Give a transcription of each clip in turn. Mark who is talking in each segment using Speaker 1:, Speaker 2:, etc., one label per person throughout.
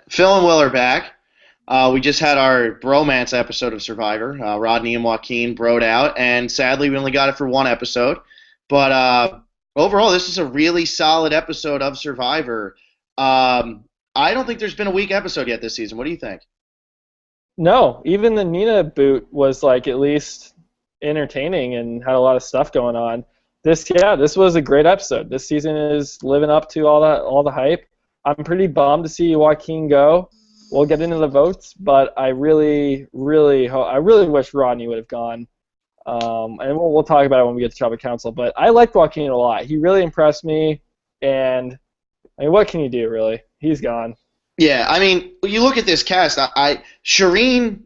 Speaker 1: Phil and Will are back. We just had our bromance episode of Survivor. Rodney and Joaquin broed out, and sadly, we only got it for one episode. But overall, this is a really solid episode of Survivor. I don't think there's been a weak episode yet this season. What do you think?
Speaker 2: No, even the Nina boot was like at least entertaining and had a lot of stuff going on. This was a great episode. This season is living up to all the hype. I'm pretty bummed to see Joaquin go. We'll get into the votes, but I really wish Rodney would have gone. And we'll talk about it when we get to Tribal Council. But I liked Joaquin a lot. He really impressed me, and I mean, what can you do, really? He's gone.
Speaker 1: Yeah, I mean, you look at this cast. Shireen.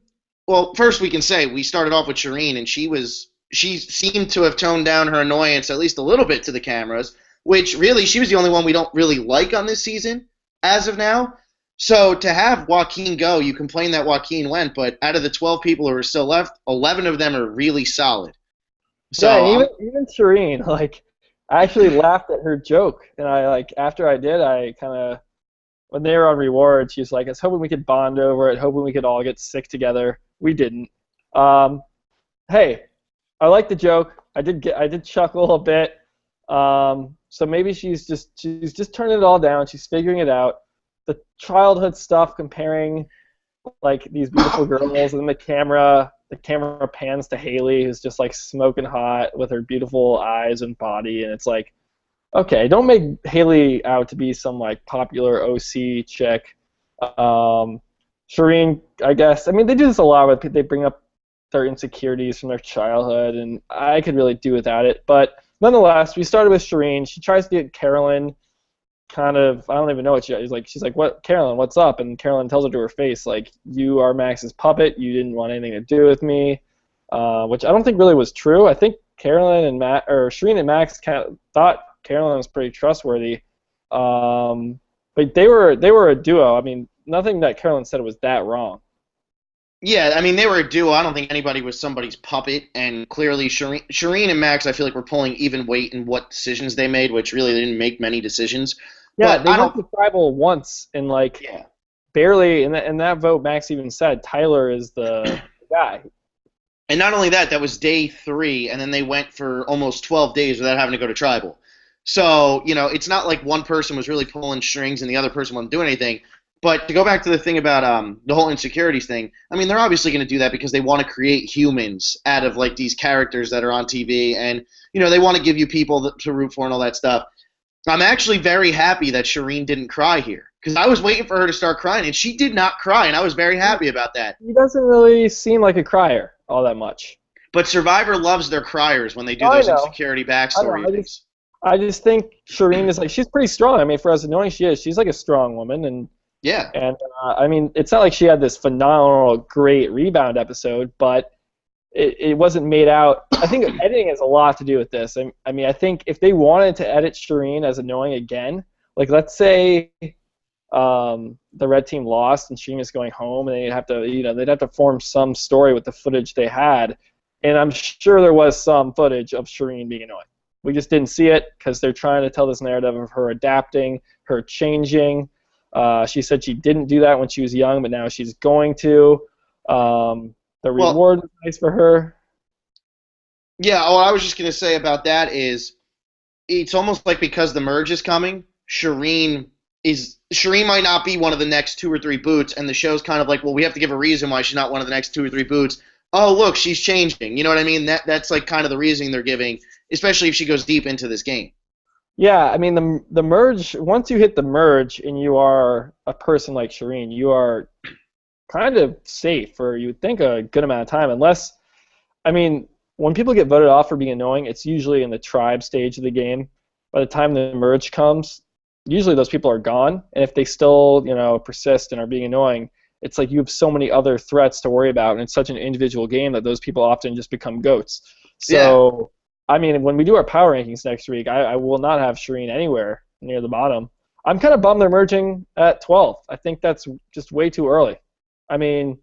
Speaker 1: Well, first we can say we started off with Shireen, and she seemed to have toned down her annoyance at least a little bit to the cameras, which really she was the only one we don't really like on this season as of now. So to have Joaquin go, you complain that Joaquin went, but out of the 12 people who are still left, 11 of them are really solid. So
Speaker 2: Yeah, even Shireen, like, I actually laughed at her joke, and after I did, I kind of when they were on reward, she's like, I was hoping we could bond over it, hoping we could all get sick together. We didn't. Hey, I like the joke. I did chuckle a bit. So maybe she's just turning it all down. She's figuring it out. The childhood stuff, comparing like these beautiful girls, and then the camera pans to Haley, who's just like smoking hot with her beautiful eyes and body, and it's like, okay, don't make Haley out to be some like popular OC chick. Shireen, I guess. I mean, they do this a lot. With they bring up their insecurities from their childhood, and I could really do without it. But nonetheless, we started with Shireen. She tries to get Carolyn kind of, I don't even know what she's like, what, Carolyn, what's up? And Carolyn tells her to her face, like, you are Max's puppet. You didn't want anything to do with me, which I don't think really was true. I think Shireen and Max kind of thought Carolyn was pretty trustworthy. But they were a duo. I mean, nothing that Carolyn said was that wrong.
Speaker 1: yeah, I mean they were a duo. I don't think anybody was somebody's puppet, and clearly Shireen and Max, I feel like were pulling even weight in what decisions they made, which really they didn't make many decisions.
Speaker 2: Yeah,
Speaker 1: But
Speaker 2: they
Speaker 1: I
Speaker 2: went
Speaker 1: don't.
Speaker 2: to tribal once, and like
Speaker 1: Yeah.
Speaker 2: barely in that vote, Max even said Tyler is the guy.
Speaker 1: And not only that, that was day 3, and then they went for almost 12 days without having to go to tribal. So, it's not like one person was really pulling strings and the other person wasn't doing anything. But to go back to the thing about the whole insecurities thing, I mean, they're obviously going to do that because they want to create humans out of, like, these characters that are on TV. And, they want to give you people to root for and all that stuff. I'm actually very happy that Shireen didn't cry here. Because I was waiting for her to start crying, and she did not cry, and I was very happy about that.
Speaker 2: He doesn't really seem like a crier all that much.
Speaker 1: But Survivor loves their criers when they do
Speaker 2: Oh, I
Speaker 1: those
Speaker 2: know.
Speaker 1: insecurity backstory things.
Speaker 2: I just think Shireen is like, she's pretty strong. I mean, for as annoying she is, she's like a strong woman, and
Speaker 1: Yeah.
Speaker 2: I mean, it's not like she had this phenomenal, great rebound episode, but it wasn't made out. I think editing has a lot to do with this. I mean, I think if they wanted to edit Shireen as annoying again, like let's say the red team lost and Shireen is going home, and they'd have to form some story with the footage they had, and I'm sure there was some footage of Shireen being annoying. We just didn't see it because they're trying to tell this narrative of her adapting, her changing. She said she didn't do that when she was young, but now she's going to. The reward was nice for her.
Speaker 1: Yeah, all I was just going to say about that is it's almost like because the merge is coming, Shireen might not be one of the next 2 or 3 boots, and the show's kind of like, well, we have to give a reason why she's not one of the next 2 or 3 boots. Oh, look, she's changing. You know what I mean? That's like kind of the reasoning they're giving, especially if she goes deep into this game.
Speaker 2: Yeah, I mean the merge. Once you hit the merge and you are a person like Shireen, you are kind of safe for, you would think, a good amount of time. Unless, I mean, when people get voted off for being annoying, it's usually in the tribe stage of the game. By the time the merge comes, usually those people are gone. And if they still, persist and are being annoying, it's like you have so many other threats to worry about, and it's such an individual game that those people often just become goats. So, yeah. I mean, when we do our power rankings next week, I will not have Shireen anywhere near the bottom. I'm kind of bummed they're merging at 12th. I think that's just way too early. I mean,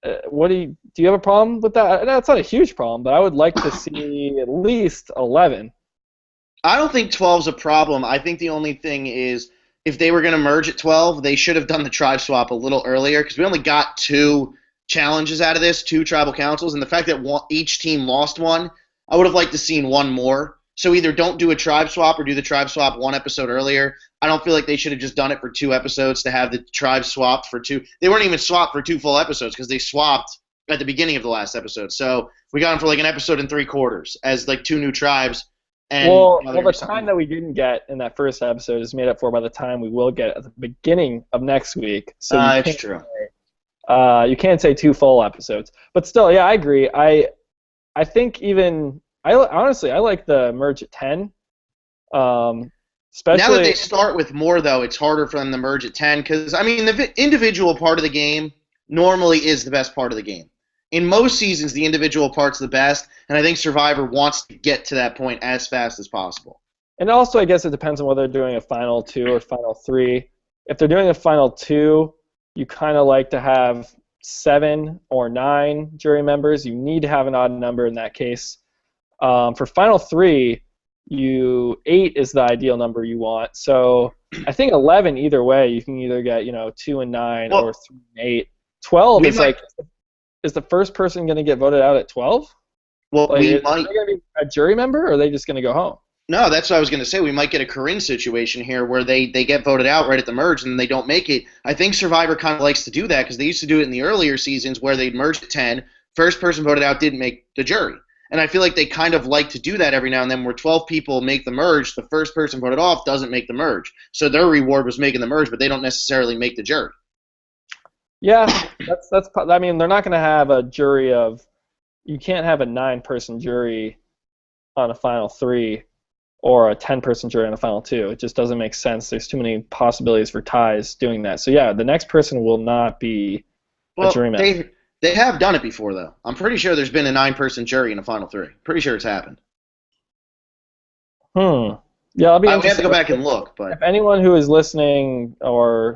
Speaker 2: do you have a problem with that? That's not a huge problem, but I would like to see at least 11.
Speaker 1: I don't think 12's a problem. I think the only thing is if they were going to merge at 12, they should have done the tribe swap a little earlier because we only got 2 challenges out of this, 2 tribal councils, and the fact that each team lost one, I would have liked to seen one more. So either don't do a tribe swap or do the tribe swap 1 episode earlier. I don't feel like they should have just done it for 2 episodes to have the tribe swapped for 2. They weren't even swapped for 2 full episodes because they swapped at the beginning of the last episode. So we got them for like an episode and 3/4 as like 2 new tribes. And
Speaker 2: the time that we didn't get in that first episode is made up for by the time we will get at the beginning of next week. So
Speaker 1: it's true.
Speaker 2: You can't say 2 full episodes, but still, yeah, I agree. I think honestly, I like the merge at 10. Especially
Speaker 1: now that they start with more, though, it's harder for them to merge at 10 because I mean the individual part of the game normally is the best part of the game. In most seasons, the individual part's the best, and I think Survivor wants to get to that point as fast as possible.
Speaker 2: And also, I guess it depends on whether they're doing a final 2 or final 3. If they're doing a final 2, you kind of like to have 7 or 9 jury members. You need to have an odd number in that case. For final 3, 8 is the ideal number you want. So I think 11 either way. You can either get 2 and 9 or 3 and 8. 12 is the first person going to get voted out at 12?
Speaker 1: Well,
Speaker 2: are they going to be a jury member, or are they just going to go home?
Speaker 1: No, that's what I was going to say. We might get a Corinne situation here where they get voted out right at the merge and they don't make it. I think Survivor kind of likes to do that because they used to do it in the earlier seasons where they'd merge at 10. First person voted out didn't make the jury. And I feel like they kind of like to do that every now and then where 12 people make the merge, the first person voted off doesn't make the merge. So their reward was making the merge, but they don't necessarily make the jury.
Speaker 2: Yeah, that's. I mean, they're not going to have a jury of. You can't have a 9-person jury on a final 3, or a 10-person jury on a final 2. It just doesn't make sense. There's too many possibilities for ties doing that. So yeah, the next person will not be a jury member.
Speaker 1: They have done it before though. I'm pretty sure there's been a 9-person jury in a final 3. Pretty sure it's happened.
Speaker 2: Yeah, I'll be.
Speaker 1: I would have to go back and look, but
Speaker 2: if anyone who is listening or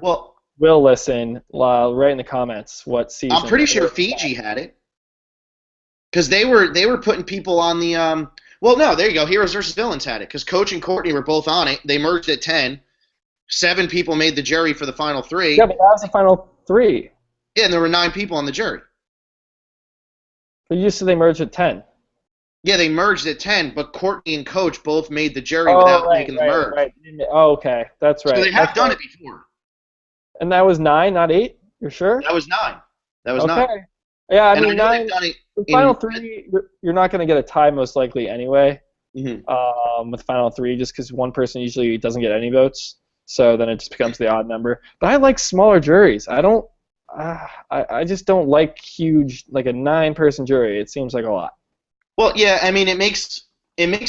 Speaker 2: will listen, write in the comments what season.
Speaker 1: I'm pretty sure Fiji had it, because they were putting people on the Well, no, there you go. Heroes versus Villains had it because Coach and Courtney were both on it. They merged at 10. 7 people made the jury for the final 3.
Speaker 2: Yeah, but that was the final 3.
Speaker 1: Yeah, and there were 9 people on the jury.
Speaker 2: But you said they merged at 10.
Speaker 1: Yeah, they merged at 10, but Courtney and Coach both made the jury without making the merge.
Speaker 2: Right. Oh, okay. That's right.
Speaker 1: So they have done it before.
Speaker 2: And that was 9, not 8? You're sure?
Speaker 1: That was 9. That was 9.
Speaker 2: Yeah, I mean, 9.
Speaker 1: Done it
Speaker 2: the final 3, you're not going to get a tie most likely anyway. With final 3, just because one person usually doesn't get any votes, so then it just becomes the odd number. But I like smaller juries. I just don't like huge, like a 9-person jury. It seems like a lot.
Speaker 1: Well, yeah, I mean, it makes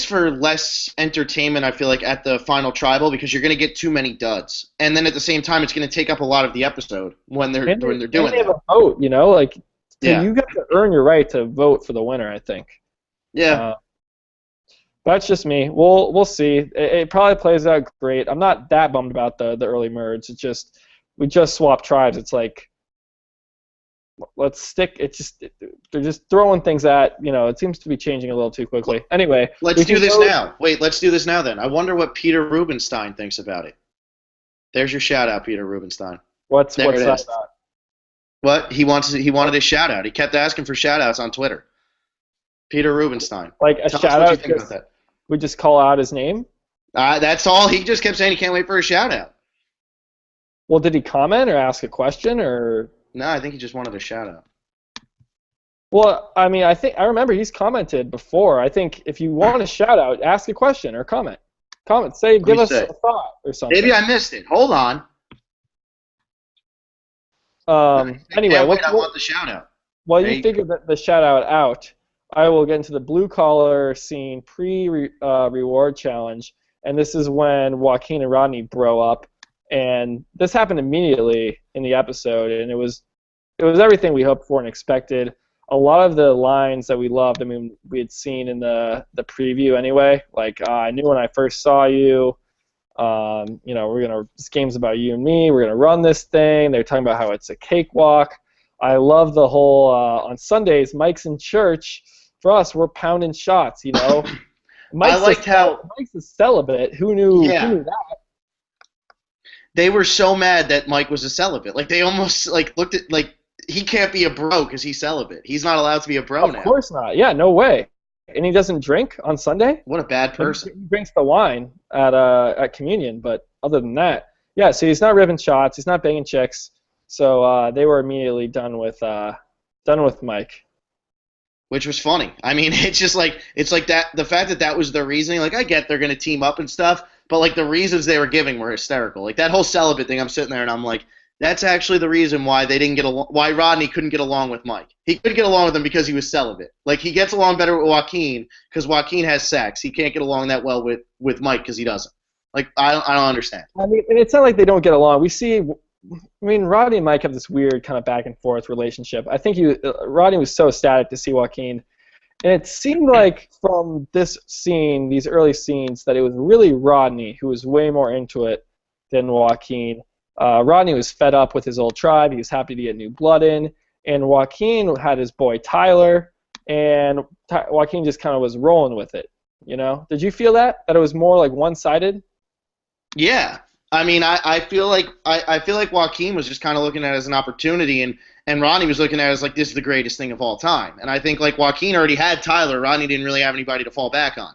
Speaker 1: for less entertainment, I feel like, at the final tribal because you're going to get too many duds. And then at the same time, it's going to take up a lot of the episode when they're doing that.
Speaker 2: They have a vote, you got to earn your right to vote for the winner, I think.
Speaker 1: Yeah.
Speaker 2: That's just me. We'll see. It probably plays out great. I'm not that bummed about the early merge. It's just we just swapped tribes. It's like let's stick. They're just throwing things at. It seems to be changing a little too quickly. Anyway,
Speaker 1: let's do this now. Wait, let's do this now then. I wonder what Peter Rubenstein thinks about it. There's your shout out, Peter Rubenstein.
Speaker 2: What's that about?
Speaker 1: What he wanted a shout out. He kept asking for shout outs on Twitter. Peter Rubenstein.
Speaker 2: Like a shout out. We just call out his name?
Speaker 1: That's all. He just kept saying he can't wait for a shout out.
Speaker 2: Well, did he comment or ask a question or?
Speaker 1: No, I think he just wanted a shout out.
Speaker 2: Well, I mean, I remember he's commented before. I think if you want a shout out, ask a question or comment. Give us a thought or something.
Speaker 1: Maybe I missed it. Hold on.
Speaker 2: Anyway,
Speaker 1: I want the shout out.
Speaker 2: While you figure the shout out, I will get into the blue collar scene pre-reward challenge, and this is when Joaquin and Rodney bro up, and this happened immediately in the episode, and it was everything we hoped for and expected. A lot of the lines that we loved, I mean, we had seen in the preview anyway, like I knew when I first saw you. This game's about you and me. We're gonna run this thing. They're talking about how it's a cakewalk. I love the whole on Sundays, Mike's in church. For us, we're pounding shots.
Speaker 1: Mike's a celibate.
Speaker 2: Who knew that?
Speaker 1: they were so mad that Mike was a celibate. Like they almost like looked at like he can't be a bro because he's celibate. He's not allowed to be a bro
Speaker 2: Of
Speaker 1: now.
Speaker 2: course not. Yeah, no way. And he doesn't drink on Sunday.
Speaker 1: What a bad
Speaker 2: He
Speaker 1: person.
Speaker 2: drinks the wine at communion, but other than that, yeah. So he's not ripping shots. He's not banging chicks. So they were immediately done with Mike.
Speaker 1: Which was funny. I mean, it's like that. The fact that that was the reasoning. Like I get they're gonna team up and stuff, but like the reasons they were giving were hysterical. Like that whole celibate thing. I'm sitting there and I'm like, that's actually the reason why they didn't get along. Why Rodney couldn't get along with Mike. He couldn't get along with him because he was celibate. Like he gets along better with Joaquin because Joaquin has sex. He can't get along that well with Mike because he doesn't. Like I don't understand.
Speaker 2: I mean, and it's not like they don't get along. We see, I mean, Rodney and Mike have this weird kind of back and forth relationship. I think Rodney was so ecstatic to see Joaquin, and it seemed like from this scene, these early scenes, that it was really Rodney who was way more into it than Joaquin. Rodney was fed up with his old tribe. He was happy to get new blood in, and Joaquin had his boy Tyler, and Joaquin just kind of was rolling with it. You know, did you feel that it was more like one-sided?
Speaker 1: Yeah. I mean, I feel like I feel like Joaquin was just kind of looking at it as an opportunity, and Ronnie was looking at it as like this is the greatest thing of all time. And I think like Joaquin already had Tyler, Ronnie didn't really have anybody to fall back on.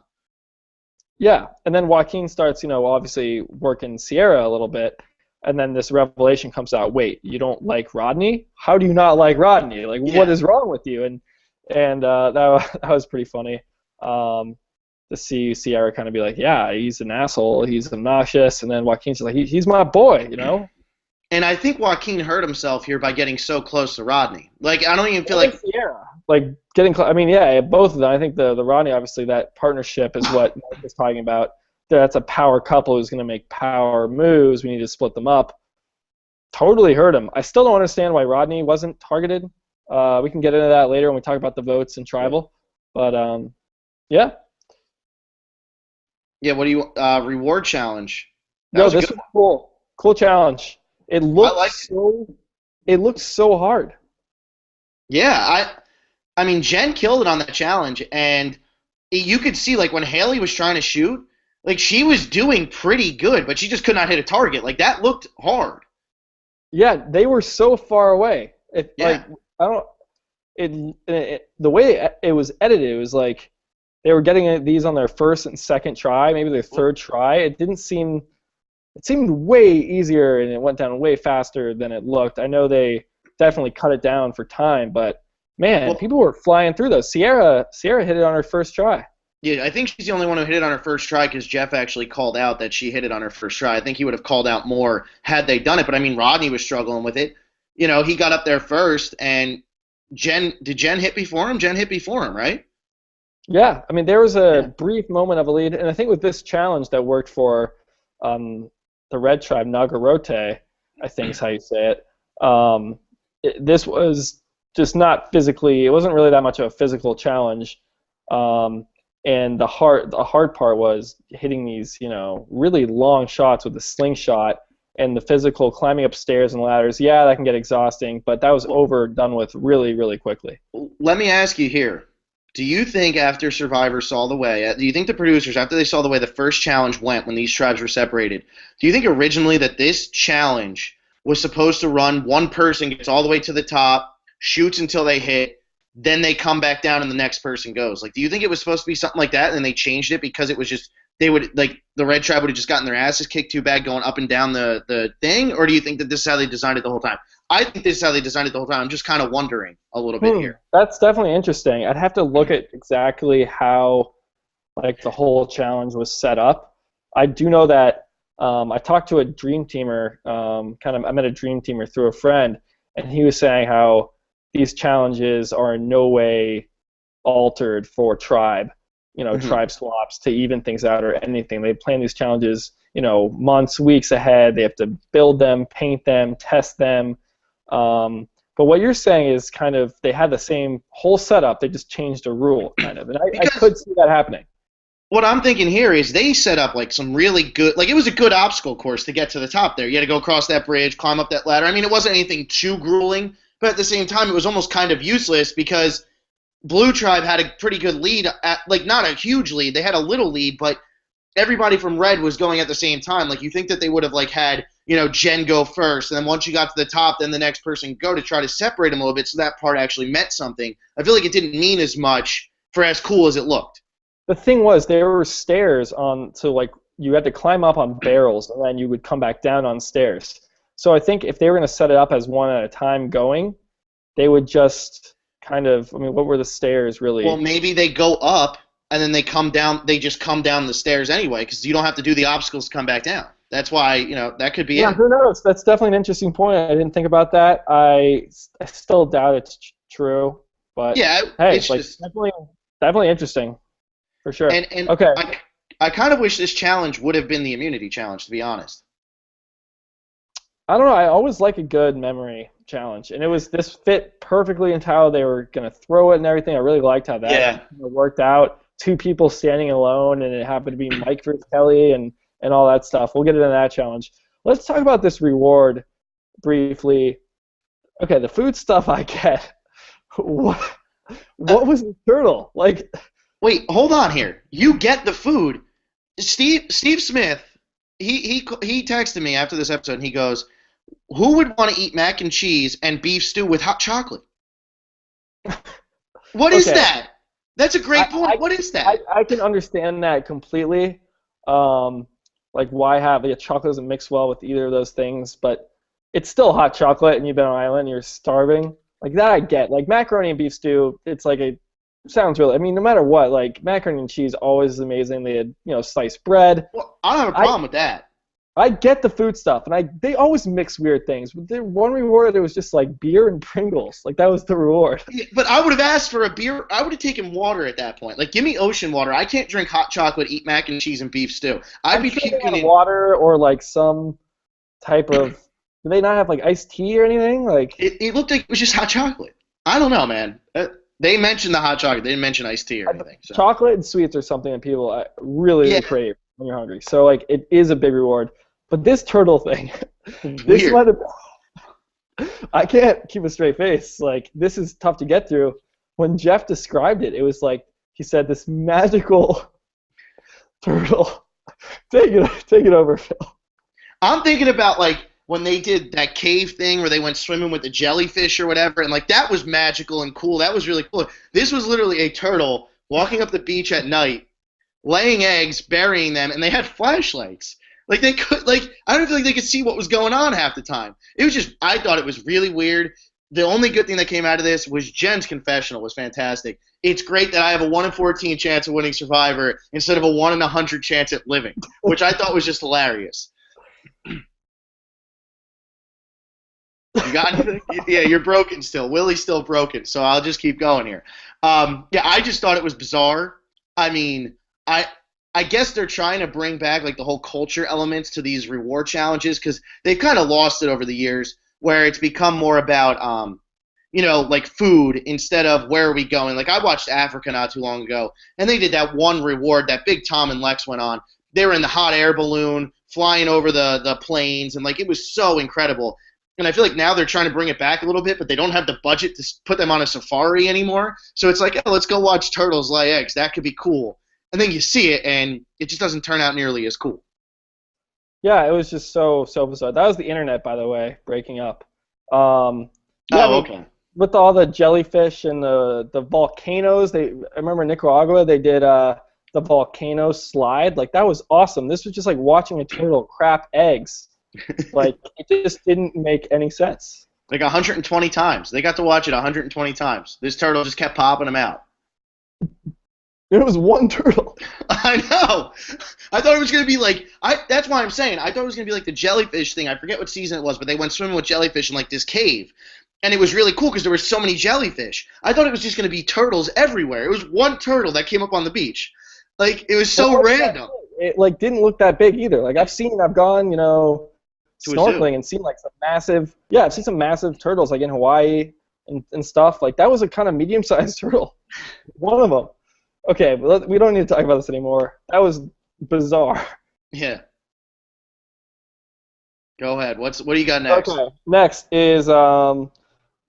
Speaker 2: Yeah, and then Joaquin starts, obviously working Sierra a little bit, and then this revelation comes out. Wait, you don't like Rodney? How do you not like Rodney? Like,
Speaker 1: Yeah.
Speaker 2: what is wrong with you? And that was pretty funny. To see Sierra kind of be like, yeah, he's an asshole, he's obnoxious, and then Joaquin's like, he's my boy,
Speaker 1: And I think Joaquin hurt himself here by getting so close to Rodney. Like I don't even feel like
Speaker 2: Sierra, like getting close. I mean, yeah, both of them. I think the Rodney, obviously, that partnership is what Mike is talking about. That's a power couple who's going to make power moves. We need to split them up. Totally hurt him. I still don't understand why Rodney wasn't targeted. We can get into that later when we talk about the votes and tribal. But yeah.
Speaker 1: yeah. What do you reward challenge? That
Speaker 2: No,
Speaker 1: was
Speaker 2: this
Speaker 1: good.
Speaker 2: was cool. Cool challenge. It looked so hard.
Speaker 1: Yeah, I mean Jen killed it on that challenge, and you could see like when Haley was trying to shoot, like she was doing pretty good, but she just could not hit a target. Like that looked hard.
Speaker 2: Yeah, they were so far away.
Speaker 1: Yeah.
Speaker 2: Like I don't. The way it was edited, it was like they were getting these on their first and second try, maybe their third try. It didn't seem. It seemed way easier, and it went down way faster than it looked. I know they definitely cut it down for time, but man, people were flying through those. Sierra hit it on her first try.
Speaker 1: Yeah, I think she's the only one who hit it on her first try because Jeff actually called out that she hit it on her first try. I think he would have called out more had they done it, but I mean Rodney was struggling with it. He got up there first, and did Jen hit before him? Jen hit before him, right?
Speaker 2: Yeah, I mean there was a brief moment of a lead, and I think with this challenge that worked for the Red Tribe, Nagarote, I think is how you say it. This was just not physically. It wasn't really that much of a physical challenge, and the hard part was hitting these, really long shots with a slingshot, and the physical climbing up stairs and ladders. Yeah, that can get exhausting, but that was done with really, really quickly.
Speaker 1: Let me ask you here. Do you think after Survivor saw the way, do you think the producers, after they saw the way the first challenge went when these tribes were separated, do you think originally that this challenge was supposed to run one person gets all the way to the top, shoots until they hit, then they come back down and the next person goes? Like, do you think it was supposed to be something like that and they changed it because it was just, they would, like, the Red Tribe would have just gotten their asses kicked too bad going up and down the thing? Or do you think that this is how they designed it the whole time? I think this is how they designed it the whole time. I'm just kind of wondering a little bit here.
Speaker 2: That's definitely interesting. I'd have to look at exactly how, like, the whole challenge was set up. I do know that I talked to a Dream Teamer, I met a Dream Teamer through a friend, and he was saying how these challenges are in no way altered for tribe, tribe swaps to even things out or anything. They plan these challenges, months, weeks ahead. They have to build them, paint them, test them. But what you're saying is kind of they had the same whole setup. They just changed a rule, kind of. And I could see that happening.
Speaker 1: What I'm thinking here is they set up like some really good, like it was a good obstacle course to get to the top there. You had to go across that bridge, climb up that ladder. I mean, it wasn't anything too grueling, but at the same time, it was almost kind of useless because Blue Tribe had a pretty good lead, like not a huge lead. They had a little lead, but everybody from Red was going at the same time. Like you think that they would have like had Jen go first, and then once you got to the top, then the next person go to try to separate them a little bit, so that part actually meant something. I feel like it didn't mean as much for as cool as it looked.
Speaker 2: The thing was, there were stairs on, so like you had to climb up on barrels, and then you would come back down on stairs. So I think if they were going to set it up as one at a time going, they would just kind of, I mean, what were the stairs really?
Speaker 1: Well, maybe they go up and then they come down. They just come down the stairs anyway because you don't have to do the obstacles to come back down. That's why that could be it.
Speaker 2: Who knows? That's definitely an interesting point. I didn't think about that. I still doubt it's true, but
Speaker 1: yeah,
Speaker 2: hey,
Speaker 1: it's
Speaker 2: like
Speaker 1: just
Speaker 2: definitely interesting for sure.
Speaker 1: And
Speaker 2: okay,
Speaker 1: I kind of wish this challenge would have been the immunity challenge, to be honest.
Speaker 2: I don't know. I always like a good memory challenge, and this fit perfectly into how they were gonna throw it and everything. I really liked how that worked out. 2 people standing alone, and it happened to be Mike versus Kelly and all that stuff. We'll get into that challenge. Let's talk about this reward briefly. Okay, the food stuff I get. What was the turtle like?
Speaker 1: Wait, hold on here. You get the food. Steve Smith. He texted me after this episode, and he goes, "Who would want to eat mac and cheese and beef stew with hot chocolate?" What is that? That's a great point. What is that?
Speaker 2: I can understand that completely. Like, why have chocolate doesn't mix well with either of those things, but it's still hot chocolate, and you've been on an island, and you're starving. Like, that I get. Like, macaroni and beef stew, it's like sounds really, I mean, no matter what, like, macaroni and cheese always is amazing. They had, sliced bread.
Speaker 1: Well, I don't have a problem with that.
Speaker 2: I get the food stuff, and they always mix weird things. But the one reward, it was just like beer and Pringles. Like, that was the reward.
Speaker 1: Yeah, but I would have asked for a beer. I would have taken water at that point. Like, give me ocean water. I can't drink hot chocolate, eat mac and cheese, and beef stew. I'd be puking in
Speaker 2: water or like some type of. Do they not have like iced tea or anything? Like
Speaker 1: it looked like it was just hot chocolate. I don't know, man. They mentioned the hot chocolate. They didn't mention iced tea or anything. So.
Speaker 2: Chocolate and sweets are something that people really crave when you're hungry. So like, it is a big reward. But this turtle thing, this might have, I can't keep a straight face. Like, this is tough to get through. When Jeff described it, it was like, he said, this magical turtle. Take it over, Phil.
Speaker 1: I'm thinking about, like, when they did that cave thing where they went swimming with the jellyfish or whatever, and, like, that was magical and cool. That was really cool. This was literally a turtle walking up the beach at night, laying eggs, burying them, and they had flashlights. Like, they could, like, I don't feel like they could see what was going on half the time. It was just, I thought it was really weird. The only good thing that came out of this was Jen's confessional was fantastic. It's great that I have a 1 in 14 chance of winning Survivor instead of a 1 in 100 chance at living, which I thought was just hilarious. You got anything? Yeah, you're broken still. Willie's still broken, so I'll just keep going here. Yeah, I just thought it was bizarre. I mean, I guess they're trying to bring back like the whole culture elements to these reward challenges because they've kind of lost it over the years where it's become more about, like food instead of where are we going. Like I watched Africa not too long ago, and they did that one reward that Big Tom and Lex went on. They were in the hot air balloon flying over the plains, and like it was so incredible. And I feel like now they're trying to bring it back a little bit, but they don't have the budget to put them on a safari anymore. So it's like, oh, let's go watch turtles lay eggs. That could be cool. And then you see it, and it just doesn't turn out nearly as cool.
Speaker 2: Yeah, it was just so bizarre. That was the internet, by the way, breaking up.
Speaker 1: Okay.
Speaker 2: With all the jellyfish and the volcanoes, I remember Nicaragua, they did the volcano slide. Like, that was awesome. This was just like watching a turtle crap eggs. Like, it just didn't make any sense.
Speaker 1: Like 120 times. They got to watch it 120 times. This turtle just kept popping them out.
Speaker 2: It was one turtle.
Speaker 1: I know. I thought it was going to be like, that's why I'm saying, I thought it was going to be like the jellyfish thing. I forget what season it was, but they went swimming with jellyfish in like this cave. And it was really cool because there were so many jellyfish. I thought it was just going to be turtles everywhere. It was one turtle that came up on the beach. Like, it was so random.
Speaker 2: It like didn't look that big either. Like, I've gone, snorkeling and seen like I've seen some massive turtles like in Hawaii and stuff. Like, that was a kind of medium-sized turtle. One of them. Okay, but we don't need to talk about this anymore. That was bizarre.
Speaker 1: Yeah. Go ahead. What do you got next?
Speaker 2: Okay. Next is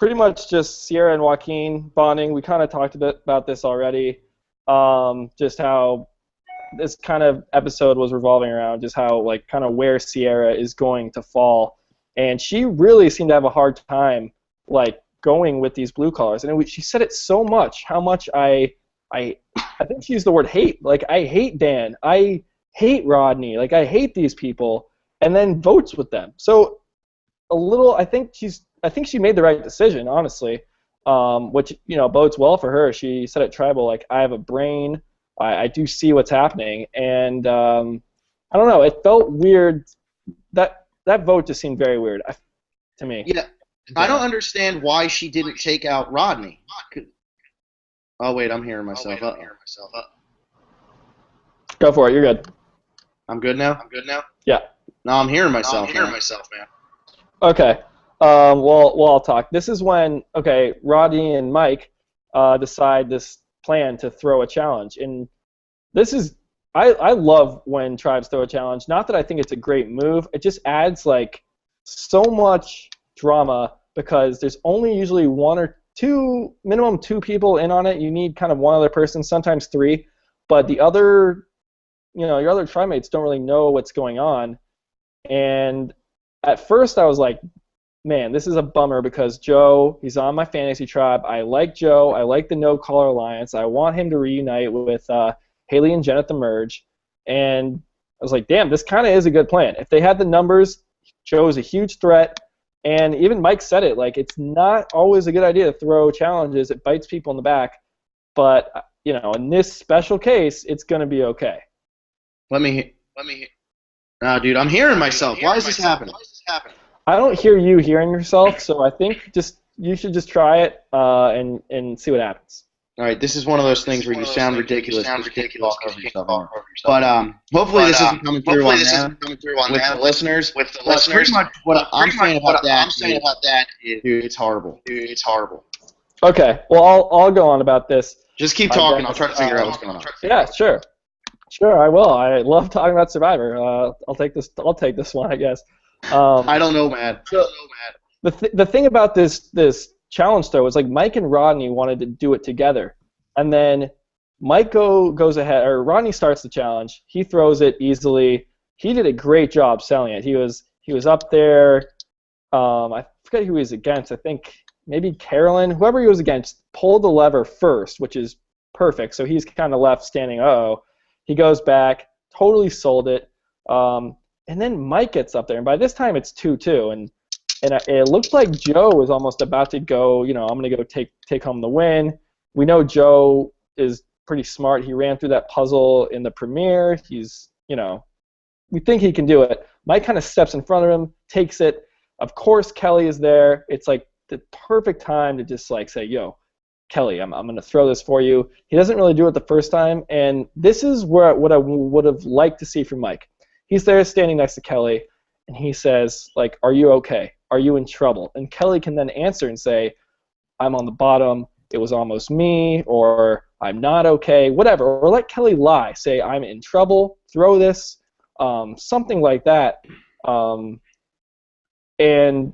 Speaker 2: pretty much just Sierra and Joaquin bonding. We kind of talked a bit about this already. Just how this kind of episode was revolving around, just how like kind of where Sierra is going to fall, and she really seemed to have a hard time like going with these blue collars, and she said it so much how much I think she used the word hate. Like, I hate Dan, I hate Rodney, like I hate these people, and then votes with them. So I think she made the right decision, honestly, which bodes well for her. She said at Tribal, like, I have a brain, I do see what's happening, and I don't know, it felt weird. That vote just seemed very weird to me.
Speaker 1: Yeah, I don't understand why she didn't take out Rodney. Oh wait, I'm hearing myself.
Speaker 2: Go for it. You're good.
Speaker 1: I'm good now.
Speaker 2: Yeah.
Speaker 1: No, I'm hearing myself. Man.
Speaker 2: Okay. Well, I'll talk. This is when Rodney and Mike decide this plan to throw a challenge, and this is I love when tribes throw a challenge. Not that I think it's a great move. It just adds like so much drama because there's only usually minimum two people in on it. You need kind of one other person, sometimes three, but the other, your other tribe mates don't really know what's going on. And at first I was like, man, this is a bummer because Joe, he's on my fantasy tribe. I like Joe. I like the No Caller Alliance. I want him to reunite with Haley and Jen at the merge. And I was like, damn, this kind of is a good plan. If they had the numbers, Joe is a huge threat. And even Mike said it, like, it's not always a good idea to throw challenges. It bites people in the back. But, in this special case, it's going to be okay.
Speaker 1: Let me. Nah, dude, I'm hearing myself. Why is this happening?
Speaker 2: I don't hear you hearing yourself, so I think you should just try it and see what happens.
Speaker 1: All right, this is one of those things where you sound ridiculous. But hopefully this isn't coming through on the listeners. That's pretty much what I'm saying about that. Dude, it's horrible.
Speaker 2: Okay, well I'll go on about this.
Speaker 1: Just keep talking. I'll try to figure out what's going on.
Speaker 2: Yeah, sure, I will. I love talking about Survivor. I'll take this one, I guess.
Speaker 1: I don't know, man.
Speaker 2: The thing about this challenge though was like Mike and Rodney wanted to do it together, and then Mike goes ahead, or Rodney starts the challenge. He throws it easily. He did a great job selling it. He was up there. I forget who he was against. I think maybe Carolyn. Whoever he was against pulled the lever first, which is perfect. So he's kind of left standing. He goes back, totally sold it. And then Mike gets up there, and by this time it's 2-2, and it looked like Joe was almost about to go, I'm going to go take home the win. We know Joe is pretty smart. He ran through that puzzle in the premiere. He's, we think he can do it. Mike kind of steps in front of him, takes it. Of course, Kelly is there. It's like the perfect time to just like say, yo, Kelly, I'm going to throw this for you. He doesn't really do it the first time, and this is what I would have liked to see from Mike. He's there standing next to Kelly, and he says, like, are you okay? Are you in trouble? And Kelly can then answer and say, I'm on the bottom, it was almost me, or I'm not okay, whatever. Or let Kelly lie, say, I'm in trouble, throw this, something like that. And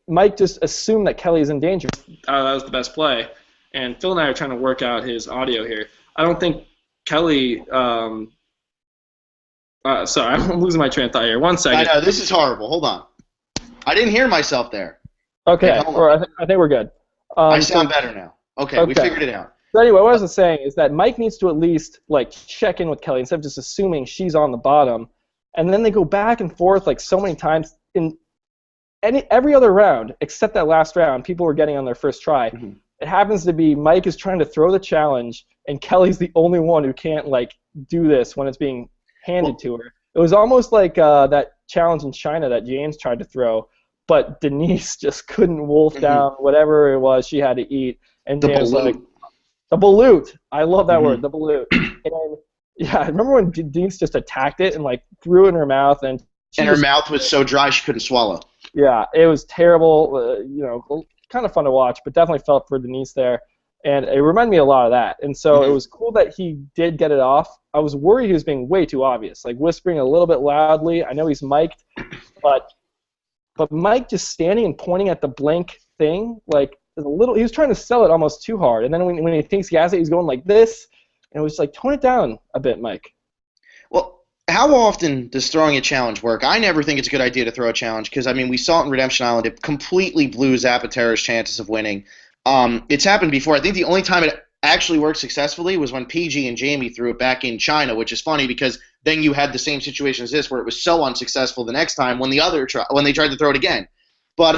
Speaker 2: Mike just assumed that Kelly is in danger. That was the best play. And Phil and I are trying to work out his audio here. I don't think Kelly... sorry, I'm losing my train of thought here. 1 second.
Speaker 1: I know, this is horrible. Hold on. I didn't hear myself there.
Speaker 2: Okay, I think we're good.
Speaker 1: I sound better now. Okay, we figured it out.
Speaker 2: So anyway, what I was saying is that Mike needs to at least like check in with Kelly instead of just assuming she's on the bottom. And then they go back and forth like so many times. In every other round, except that last round, people were getting on their first try. Mm-hmm. It happens to be Mike is trying to throw the challenge, and Kelly's the only one who can't like do this when it's being handed to her. It was almost like that challenge in China that James tried to throw, but Denise just couldn't wolf down whatever it was she had to eat. And James was like, the balut. I love that word, the balut. And yeah, I remember when Denise just attacked it and like threw it in her mouth, and
Speaker 1: her mouth was so dry she couldn't swallow.
Speaker 2: Yeah, it was terrible. Kind of fun to watch, but definitely felt for Denise there. And it reminded me a lot of that. And so it was cool that he did get it off. I was worried he was being way too obvious, like whispering a little bit loudly. I know he's mic'd, but Mike just standing and pointing at the blank thing, like a little. He was trying to sell it almost too hard. And then when he thinks he has it, he's going like this. And it was like, tone it down a bit, Mike.
Speaker 1: Well, how often does throwing a challenge work? I never think it's a good idea to throw a challenge because, I mean, we saw it in Redemption Island. It completely blew Zapatera's chances of winning. It's happened before. I think the only time it actually worked successfully was when PG and Jamie threw it back in China, which is funny because then you had the same situation as this where it was so unsuccessful the next time when when they tried to throw it again. But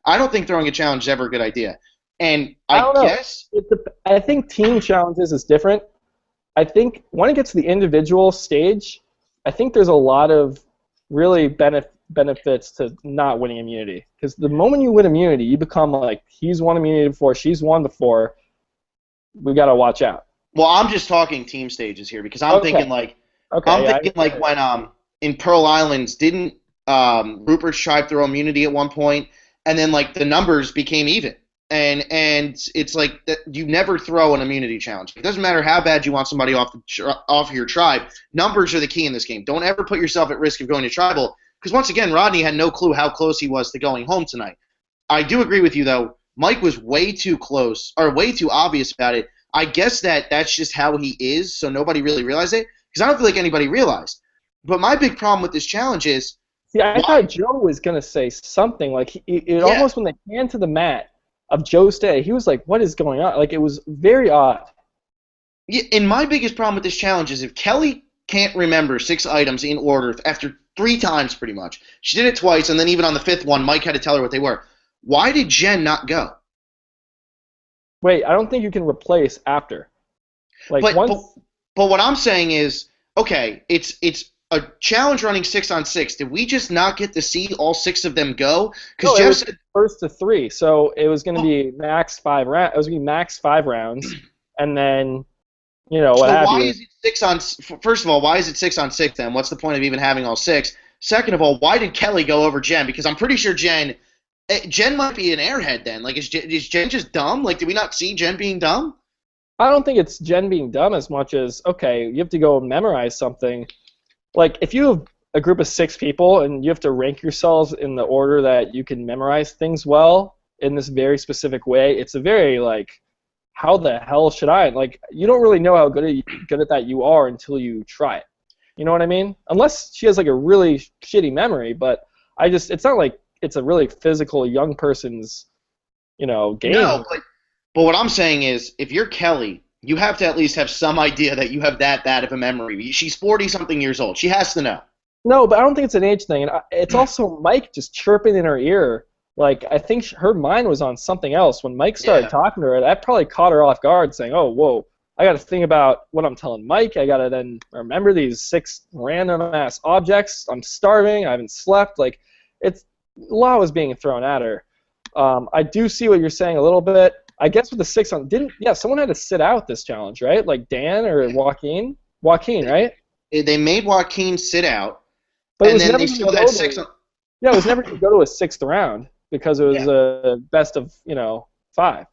Speaker 1: I don't think throwing a challenge is ever a good idea. And
Speaker 2: I think team challenges is different. I think when it gets to the individual stage, I think there's a lot of really benefits to not winning immunity. Because the moment you win immunity, you become like, he's won immunity before, she's won before. We got to watch out.
Speaker 1: Well, I'm just talking team stages here because I'm thinking like when in Pearl Islands, didn't Rupert's tribe throw immunity at one point, and then like the numbers became even. And it's like that you never throw an immunity challenge. It doesn't matter how bad you want somebody off your tribe. Numbers are the key in this game. Don't ever put yourself at risk of going to tribal because once again, Rodney had no clue how close he was to going home tonight. I do agree with you though. Mike was way too close or way too obvious about it. I guess that's just how he is, so nobody really realized it because I don't feel like anybody realized. But my big problem with this challenge is.
Speaker 2: Yeah, I thought Joe was gonna say something like almost when they hand to the mat of Joe Stay, he was like, what is going on? Like, it was very odd.
Speaker 1: Yeah, and my biggest problem with this challenge is if Kelly can't remember 6 items in order after 3 times pretty much, she did it twice, and then even on the 5th one, Mike had to tell her what they were. Why did Jen not go?
Speaker 2: Wait, I don't think you can replace after. Like
Speaker 1: but what I'm saying is, okay, it's a challenge running 6-on-6. Did we just not get to see all 6 of them go?
Speaker 2: Because Jeff said first to 3, so it was going to be max 5 rounds. It was going to be max 5 rounds, and then what have you.
Speaker 1: Is it 6 on? First of all, why is it 6-on-6 then? What's the point of even having all 6? Second of all, why did Kelly go over Jen? Because I'm pretty sure Jen might be an airhead then. Like, is Jen just dumb? Like, did we not see Jen being dumb?
Speaker 2: I don't think it's Jen being dumb as much as, okay, you have to go memorize something. Like, if you have a group of 6 people and you have to rank yourselves in the order that you can memorize things well in this very specific way, it's a very, like, how the hell should I? Like, you don't really know how good at that you are until you try it. You know what I mean? Unless she has, like, a really shitty memory, but it's not like it's a really physical young person's, game.
Speaker 1: No, but what I'm saying is, if you're Kelly, you have to at least have some idea that you have that bad of a memory. She's 40-something years old. She has to know.
Speaker 2: No, but I don't think it's an age thing. It's also Mike just chirping in her ear. Like, I think her mind was on something else. When Mike started talking to her, that probably caught her off guard, saying, oh, whoa, I got to think about what I'm telling Mike. I got to then remember these 6 random-ass objects. I'm starving. I haven't slept. Like, a lot was being thrown at her. I do see what you're saying a little bit. I guess with the 6 on, someone had to sit out this challenge, right? Like Dan or Joaquin? Joaquin, right?
Speaker 1: They made Joaquin sit out,
Speaker 2: but
Speaker 1: and then they still had 6 on.
Speaker 2: Yeah, it was never going to go to a 6th round because it was a best of, 5.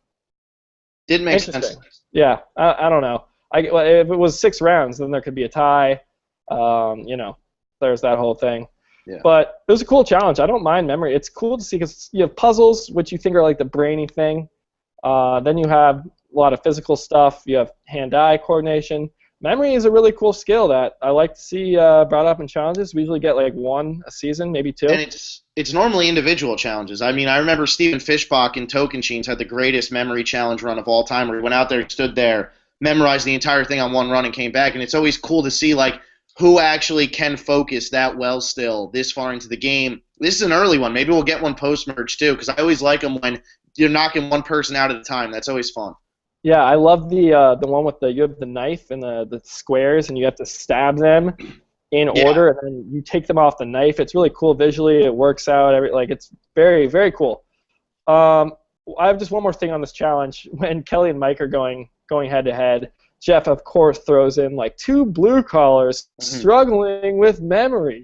Speaker 1: Didn't make sense.
Speaker 2: Yeah, I don't know. If it was 6 rounds, then there could be a tie. There's that whole thing. Yeah. But it was a cool challenge. I don't mind memory. It's cool to see because you have puzzles, which you think are like the brainy thing. Then you have a lot of physical stuff. You have hand-eye coordination. Memory is a really cool skill that I like to see brought up in challenges. We usually get like 1 a season, maybe 2.
Speaker 1: And it's normally individual challenges. I mean, I remember Steven Fishbach in Tocantins had the greatest memory challenge run of all time where he went out there, stood there, memorized the entire thing on 1 run and came back. And it's always cool to see like who actually can focus that well still this far into the game. This is an early one. Maybe we'll get one post-merge too because I always like them when you're knocking one person out at a time. That's always fun.
Speaker 2: Yeah, I love the one with you have the knife and the squares, and you have to stab them in order, and then you take them off the knife. It's really cool visually. It works out. It's very, very cool. I have just one more thing on this challenge. When Kelly and Mike are going head to head, Jeff of course throws in like 2 blue collars struggling with memory.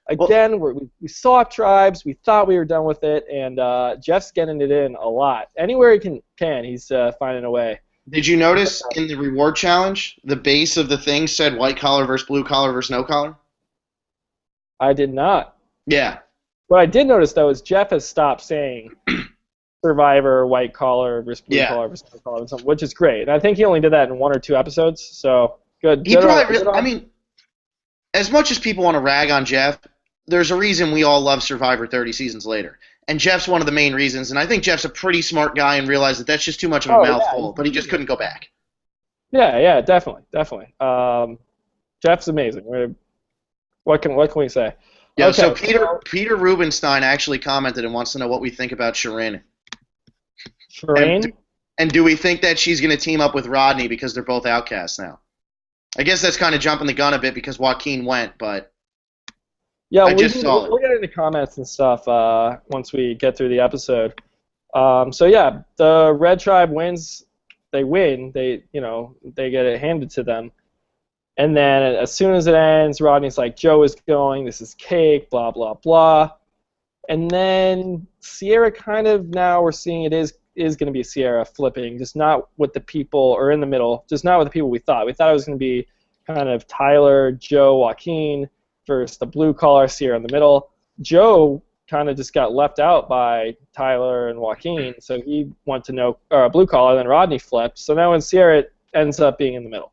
Speaker 2: Again, we saw tribes, we thought we were done with it, and Jeff's getting it in a lot. Anywhere he can, he's finding a way.
Speaker 1: Did you notice in the reward challenge, the base of the thing said white collar versus blue collar versus no collar?
Speaker 2: I did not.
Speaker 1: Yeah.
Speaker 2: What I did notice, though, is Jeff has stopped saying Survivor, white collar versus blue collar versus white collar, which is great. And I think he only did that in 1 or 2 episodes, so good.
Speaker 1: He probably really, I mean, as much as people want to rag on Jeff, there's a reason we all love Survivor 30 seasons later. And Jeff's one of the main reasons, and I think Jeff's a pretty smart guy and realized that that's just too much of a mouthful, but he just couldn't go back.
Speaker 2: Yeah, definitely. Jeff's amazing. What can we say?
Speaker 1: Yeah, okay, so Peter Rubenstein actually commented and wants to know what we think about Shirin.
Speaker 2: Shirin?
Speaker 1: And do we think that she's going to team up with Rodney because they're both outcasts now? I guess that's kind of jumping the gun a bit because Joaquin went, but
Speaker 2: yeah, we'll get into comments and stuff once we get through the episode. So yeah, the Red Tribe wins. They win. They get it handed to them. And then as soon as it ends, Rodney's like, Joe is going. This is cake. Blah blah blah. And then Sierra kind of now we're seeing it is going to be Sierra flipping, just not with the people or in the middle, just not with the people we thought. We thought it was going to be kind of Tyler, Joe, Joaquin versus the blue collar Sierra in the middle. Joe kind of just got left out by Tyler and Joaquin, so he went to blue collar, then Rodney flipped. So now when Sierra ends up being in the middle.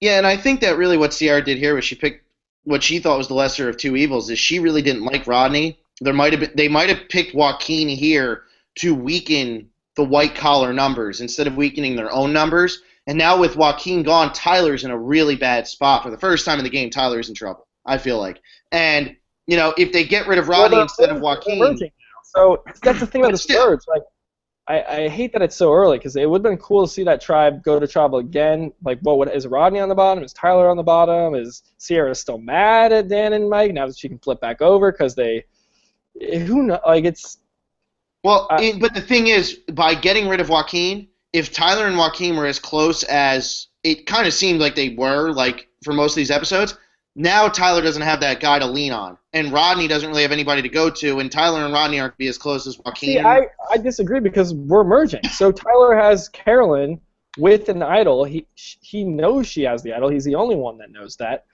Speaker 1: Yeah, and I think that really what Sierra did here was she picked what she thought was the lesser of two evils. Is she really didn't like Rodney. They might have picked Joaquin here to weaken the white collar numbers instead of weakening their own numbers. And now with Joaquin gone, Tyler's in a really bad spot. For the first time in the game, Tyler's in trouble, I feel like. And, if they get rid of Rodney instead of Joaquin.
Speaker 2: So that's the thing about the Spurs. Like, I hate that it's so early because it would have been cool to see that tribe go to tribal again. Like, is Rodney on the bottom? Is Tyler on the bottom? Is Sierra still mad at Dan and Mike now that she can flip back over because who knows? Like, it's.
Speaker 1: Well, but the thing is, by getting rid of Joaquin, if Tyler and Joaquin were as close as it kind of seemed like they were, like for most of these episodes, now Tyler doesn't have that guy to lean on, and Rodney doesn't really have anybody to go to, and Tyler and Rodney aren't be as close as Joaquin.
Speaker 2: See, I disagree because we're merging. So Tyler has Carolyn with an idol. He knows she has the idol. He's the only one that knows that.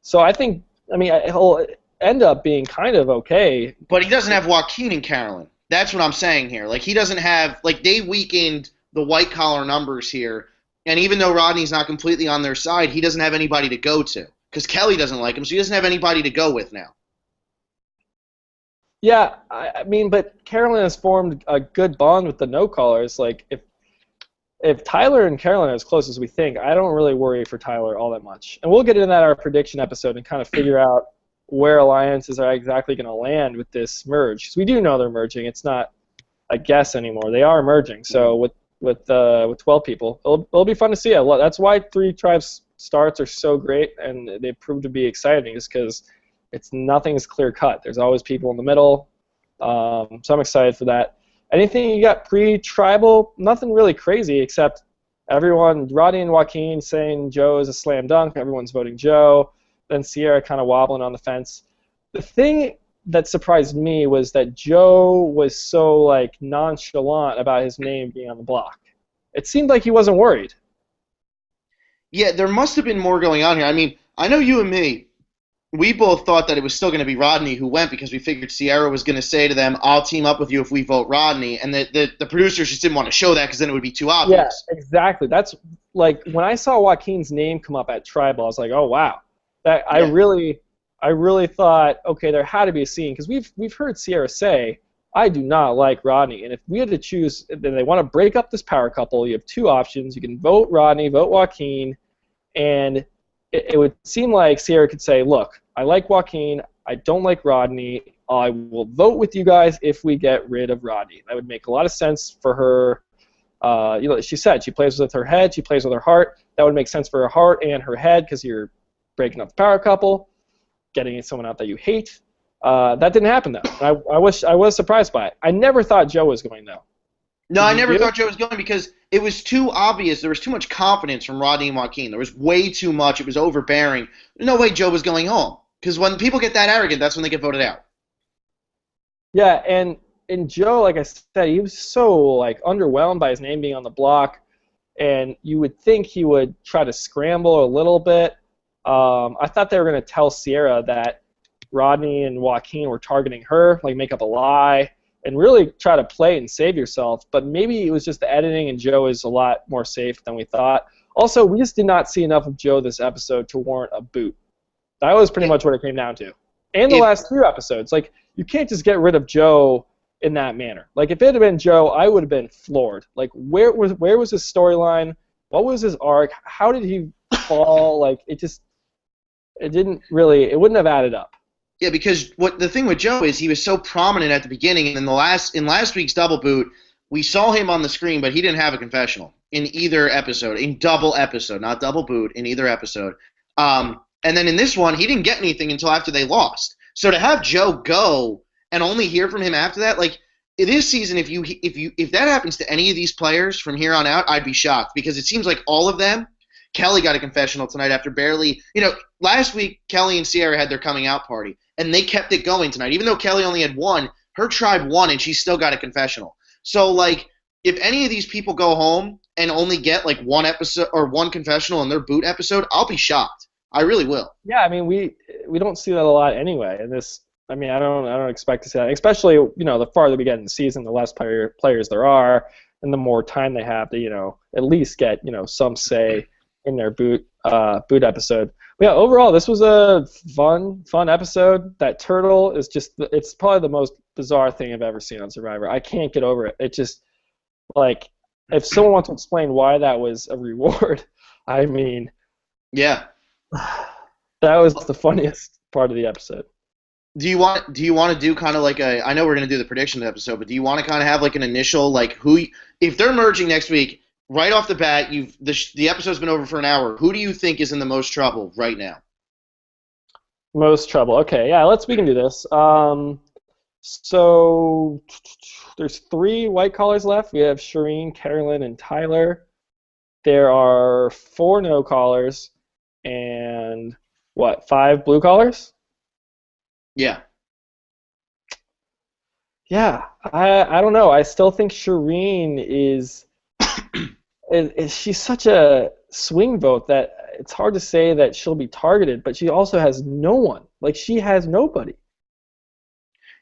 Speaker 2: So I think, he'll end up being kind of okay.
Speaker 1: But he doesn't have Joaquin and Carolyn. That's what I'm saying here. Like, he doesn't have, like, they weakened the white collar numbers here, and even though Rodney's not completely on their side, he doesn't have anybody to go to because Kelly doesn't like him, so he doesn't have anybody to go with now.
Speaker 2: Yeah, but Carolyn has formed a good bond with the no-callers. Like, if Tyler and Carolyn are as close as we think, I don't really worry for Tyler all that much. And we'll get into that in our prediction episode and kind of figure out where alliances are exactly going to land with this merge. Because we do know they're merging. It's not a guess anymore. They are merging. So with 12 people, it'll be fun to see. That's why 3 tribes starts are so great, and they prove to be exciting, is because nothing's clear cut. There's always people in the middle. So I'm excited for that. Anything you got pre-tribal? Nothing really crazy except everyone, Rodney and Joaquin saying Joe is a slam dunk. Everyone's voting Joe. Then Sierra kind of wobbling on the fence. The thing that surprised me was that Joe was so nonchalant about his name being on the block. It seemed like he wasn't worried.
Speaker 1: Yeah, there must have been more going on here. I know you and me, we both thought that it was still going to be Rodney who went because we figured Sierra was going to say to them, I'll team up with you if we vote Rodney, and the producers just didn't want to show that because then it would be too obvious.
Speaker 2: Yeah, exactly. That's when I saw Joaquin's name come up at Tribal, I was like, oh, wow. I really thought, okay, there had to be a scene, because we've heard Sierra say, I do not like Rodney, and if we had to choose, then they want to break up this power couple, you have 2 options. You can vote Rodney, vote Joaquin, and it would seem like Sierra could say, look, I like Joaquin, I don't like Rodney, I will vote with you guys if we get rid of Rodney. That would make a lot of sense for her. She said she plays with her head, she plays with her heart. That would make sense for her heart and her head because you're breaking up the power couple, getting someone out that you hate. That didn't happen, though. I was surprised by it. I never thought Joe was going, though.
Speaker 1: No, I never thought Joe was going because it was too obvious. There was too much confidence from Rodney and Joaquin. There was way too much. It was overbearing. No way Joe was going home. Because when people get that arrogant, that's when they get voted out.
Speaker 2: Yeah, and Joe, like I said, he was so underwhelmed by his name being on the block, and you would think he would try to scramble a little bit. I thought they were going to tell Sierra that Rodney and Joaquin were targeting her, make up a lie. and really try to play and save yourself. But maybe it was just the editing, and Joe is a lot more safe than we thought. Also, we just did not see enough of Joe this episode to warrant a boot. That was pretty much what it came down to. And the last 2 episodes. Like, you can't just get rid of Joe in that manner. Like, if it had been Joe, I would have been floored. Like, where was his storyline? What was his arc? How did he fall? Like, it wouldn't have added up.
Speaker 1: Yeah, because the thing with Joe is he was so prominent at the beginning, and in last week's Double Boot, we saw him on the screen, but he didn't have a confessional in either episode, in double episode, not Double Boot, in either episode. And then in this one, he didn't get anything until after they lost. So to have Joe go and only hear from him after that, like this season, if that happens to any of these players from here on out, I'd be shocked because it seems like all of them. Kelly got a confessional tonight after barely, last week Kelly and Sierra had their coming out party, and they kept it going tonight. Even though Kelly only had one, her tribe won, and she still got a confessional. So, like, if any of these people go home and only get, like, one episode or one confessional in their boot episode, I'll be shocked. I really will.
Speaker 2: Yeah, I mean, we don't see that a lot anyway. And I don't expect to see that, especially, the farther we get in the season, the less players there are, and the more time they have to, at least get, some say in their boot episode. But yeah, overall, this was a fun episode. That turtle is it's probably the most bizarre thing I've ever seen on Survivor. I can't get over it. It just, like, if someone wants to explain why that was a reward, I mean,
Speaker 1: yeah,
Speaker 2: that was the funniest part of the episode.
Speaker 1: Do you want to do kind of like I know we're going to do the prediction episode, but do you want to kind of have like an initial, like, if they're merging next week, right off the bat, the episode's been over for an hour. Who do you think is in the most trouble right now?
Speaker 2: Most trouble. Okay, yeah, we can do this. So there's 3 white collars left. We have Shireen, Carolyn, and Tyler. There are 4 no collars, and 5 blue collars?
Speaker 1: Yeah.
Speaker 2: Yeah, I don't know. I still think Shireen is she's such a swing vote that it's hard to say that she'll be targeted, but she also has no one. Like, she has nobody.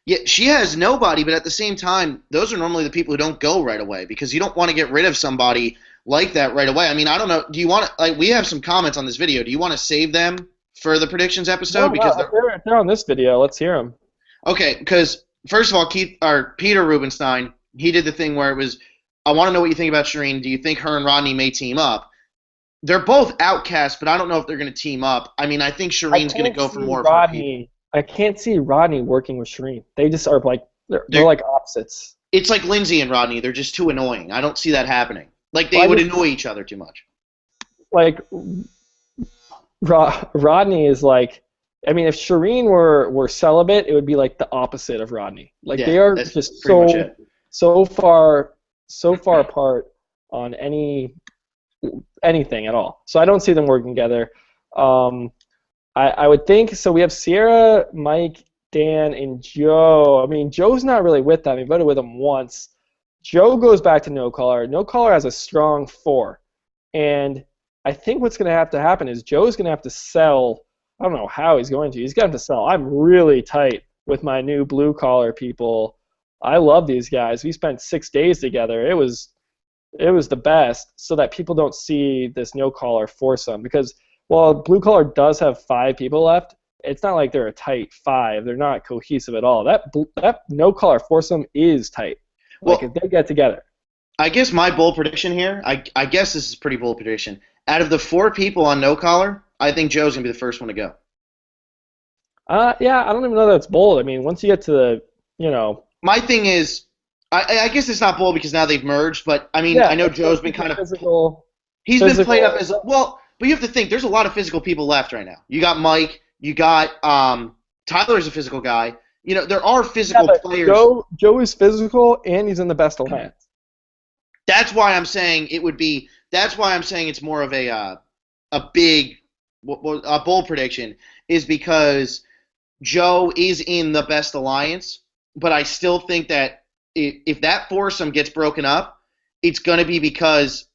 Speaker 1: Yeah, she has nobody, but at the same time, those are normally the people who don't go right away because you don't want to get rid of somebody like that right away. I mean, I don't know. Do you want to, like, we have some comments on this video. Do you want to save them for the predictions episode?
Speaker 2: Because they're on this video. Let's hear them.
Speaker 1: Okay, because first of all, Peter Rubenstein, he did the thing where it was, I want to know what you think about Shireen. Do you think her and Rodney may team up? They're both outcasts, but I don't know if they're going to team up. I mean, I think Shireen's going to go for more
Speaker 2: Rodney. I can't see Rodney working with Shireen. They just are like they're like opposites.
Speaker 1: It's like Lindsay and Rodney. They're just too annoying. I don't see that happening. Like, they would annoy each other too much.
Speaker 2: Like, Rodney is like, I mean, if Shireen were celibate, it would be like the opposite of Rodney. Like, they are just so far apart on anything at all. So I don't see them working together. I would think, so we have Sierra, Mike, Dan, and Joe. I mean, Joe's not really with them. He voted with them once. Joe goes back to No Collar. No Collar has a strong 4. And I think what's going to have to happen is Joe's going to have to sell. I don't know how he's going to. He's going to have to sell. I'm really tight with my new blue collar people. I love these guys. We spent 6 days together. It was the best, so that people don't see this no collar foursome. Because while blue collar does have 5 people left, it's not like they're a tight 5. They're not cohesive at all. That no collar foursome is tight. Like, if they get together.
Speaker 1: I guess my bold prediction here, I guess this is a pretty bold prediction. Out of the 4 people on no collar, I think Joe's going to be the first one to go.
Speaker 2: Yeah, I don't even know that's bold. I mean, once you get to the,
Speaker 1: My thing is, I guess it's not bold because now they've merged, but, I mean, yeah, I know Joe's been kind of
Speaker 2: physical.
Speaker 1: He's been played up as, well, but you have to think, there's a lot of physical people left right now. You got Mike, you got, Tyler's a physical guy. There are physical players.
Speaker 2: Joe is physical, and he's in the best alliance.
Speaker 1: That's why I'm saying it's more of a bold prediction, is because Joe is in the best alliance, but I still think that if that foursome gets broken up, it's going to be because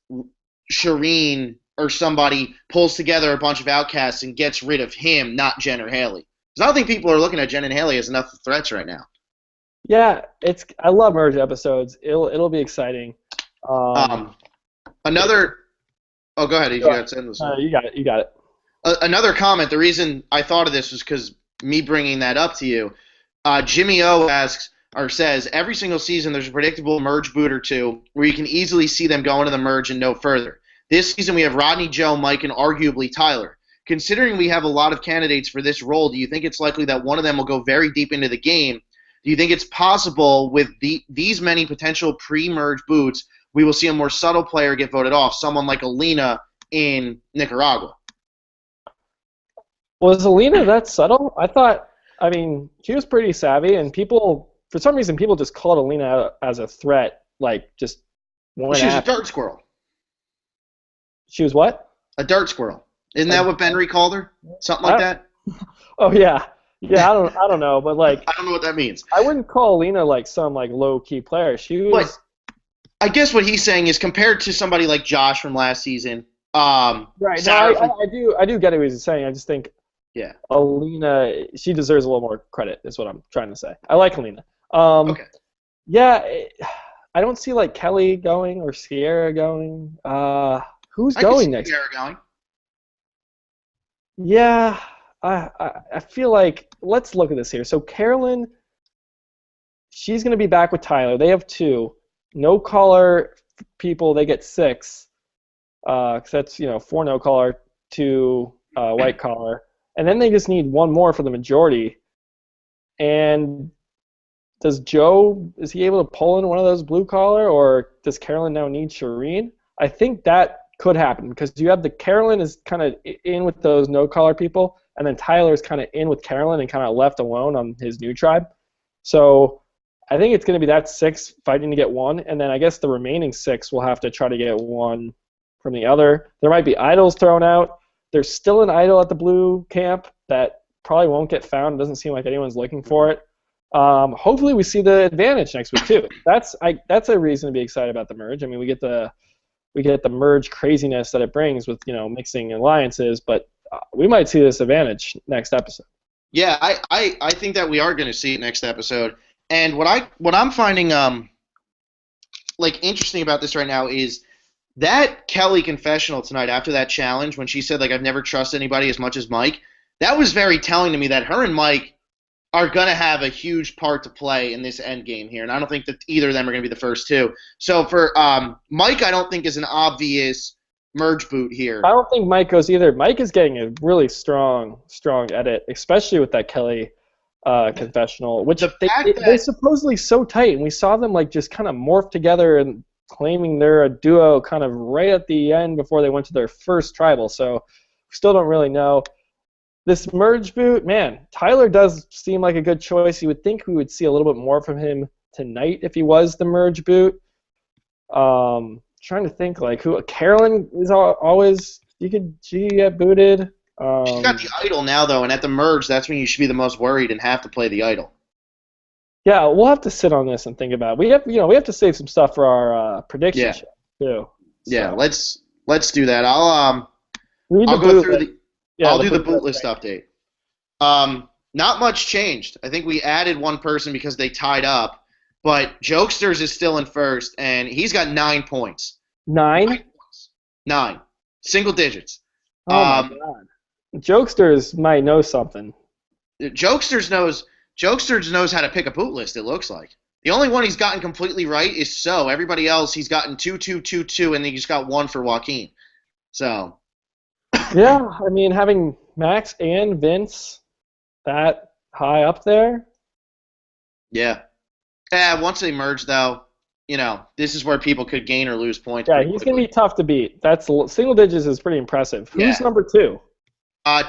Speaker 1: Shireen or somebody pulls together a bunch of outcasts and gets rid of him, not Jen or Haley. Because I don't think people are looking at Jen and Haley as enough threats right now.
Speaker 2: Yeah, I love merge episodes. It'll be exciting. Um,
Speaker 1: Um, another. Oh, go ahead. You got to end this.
Speaker 2: you got it. You got it.
Speaker 1: Another comment. The reason I thought of this was because me bringing that up to you. Jimmy O asks or says every single season there's a predictable merge boot or two where you can easily see them going to the merge and no further. This season we have Rodney, Joe, Mike, and arguably Tyler. Considering we have a lot of candidates for this role, do you think it's likely that one of them will go very deep into the game? Do you think it's possible with these many potential pre-merge boots, we will see a more subtle player get voted off, someone like Alina in Nicaragua?
Speaker 2: Was Alina that subtle? I mean, she was pretty savvy, and for some reason, people just called Alina as a threat, like just went
Speaker 1: She was a
Speaker 2: after.
Speaker 1: dart squirrel.
Speaker 2: She was what?
Speaker 1: A dart squirrel. Isn't that what Benry called her? Something like that?
Speaker 2: Oh yeah, yeah. I don't know, but like
Speaker 1: I don't know what that means.
Speaker 2: I wouldn't call Alina like some like low key player. She was.
Speaker 1: But I guess what he's saying is compared to somebody like Josh from last season,
Speaker 2: Right. No,
Speaker 1: Sarah from,
Speaker 2: I do get what he's saying. I just think
Speaker 1: yeah.
Speaker 2: Alina, she deserves a little more credit. Is what I'm trying to say. I like Alina.
Speaker 1: Okay.
Speaker 2: Yeah, I don't see like Kelly going or Sierra going. Who's
Speaker 1: I can
Speaker 2: going
Speaker 1: see
Speaker 2: next?
Speaker 1: Sierra going.
Speaker 2: Yeah, I feel like let's look at this here. So Carolyn, she's gonna be back with Tyler. They have two. No caller people, they get six. 'Cause that's 4 no collar, 2 white collar, and then they just need one more for the majority. And does Joe is he able to pull in one of those blue collar, or does Carolyn now need Shireen? I think that could happen because you have the Carolyn is kind of in with those no collar people, and then Tyler's kind of in with Carolyn and kind of left alone on his new tribe. So I think it's going to be that 6 fighting to get one, and then I guess the remaining 6 will have to try to get one from the other. There might be idols thrown out. There's still an idol at the blue camp that probably won't get found. It doesn't seem like anyone's looking for it. Hopefully we see the advantage next week too. That's a reason to be excited about the merge. I mean, we get the merge craziness that it brings with mixing alliances, but we might see this advantage next episode.
Speaker 1: Yeah, I think that we are going to see it next episode. And what I'm finding like interesting about this right now is that Kelly confessional tonight after that challenge when she said like I've never trusted anybody as much as Mike. That was very telling to me that her and Mike are going to have a huge part to play in this end game here, and I don't think that either of them are going to be the first two. So for Mike, I don't think is an obvious merge boot here.
Speaker 2: I don't think Mike goes either. Mike is getting a really strong edit, especially with that Kelly confessional, which they're supposedly so tight, and we saw them like just kind of morph together and claiming they're a duo kind of right at the end before they went to their first tribal. So we still don't really know. This merge boot, man, Tyler does seem like a good choice. You would think we would see a little bit more from him tonight if he was the merge boot. Trying to think like who Carolyn is always she get booted.
Speaker 1: She's got the idol now though, and at the merge that's when you should be the most worried and have to play the idol.
Speaker 2: Yeah, we'll have to sit on this and think about it. We have to save some stuff for our prediction show too.
Speaker 1: Yeah, let's do that. I'll
Speaker 2: go
Speaker 1: through the boot list update. Not much changed. I think we added one person because they tied up, but Jokesters is still in first, and he's got 9 points.
Speaker 2: 9?
Speaker 1: 9. Single digits.
Speaker 2: Oh my God. Jokesters might know something.
Speaker 1: Jokesters knows how to pick a boot list, it looks like. The only one he's gotten completely right is So. Everybody else, he's gotten 2, 2, 2, 2, and then he's got 1 for Joaquin. So.
Speaker 2: Yeah, I mean, having Max and Vince that high up there.
Speaker 1: Yeah. Once they merge, though, this is where people could gain or lose points.
Speaker 2: Yeah, he's going to be tough to beat. That's single digits is pretty impressive. Who's number 2?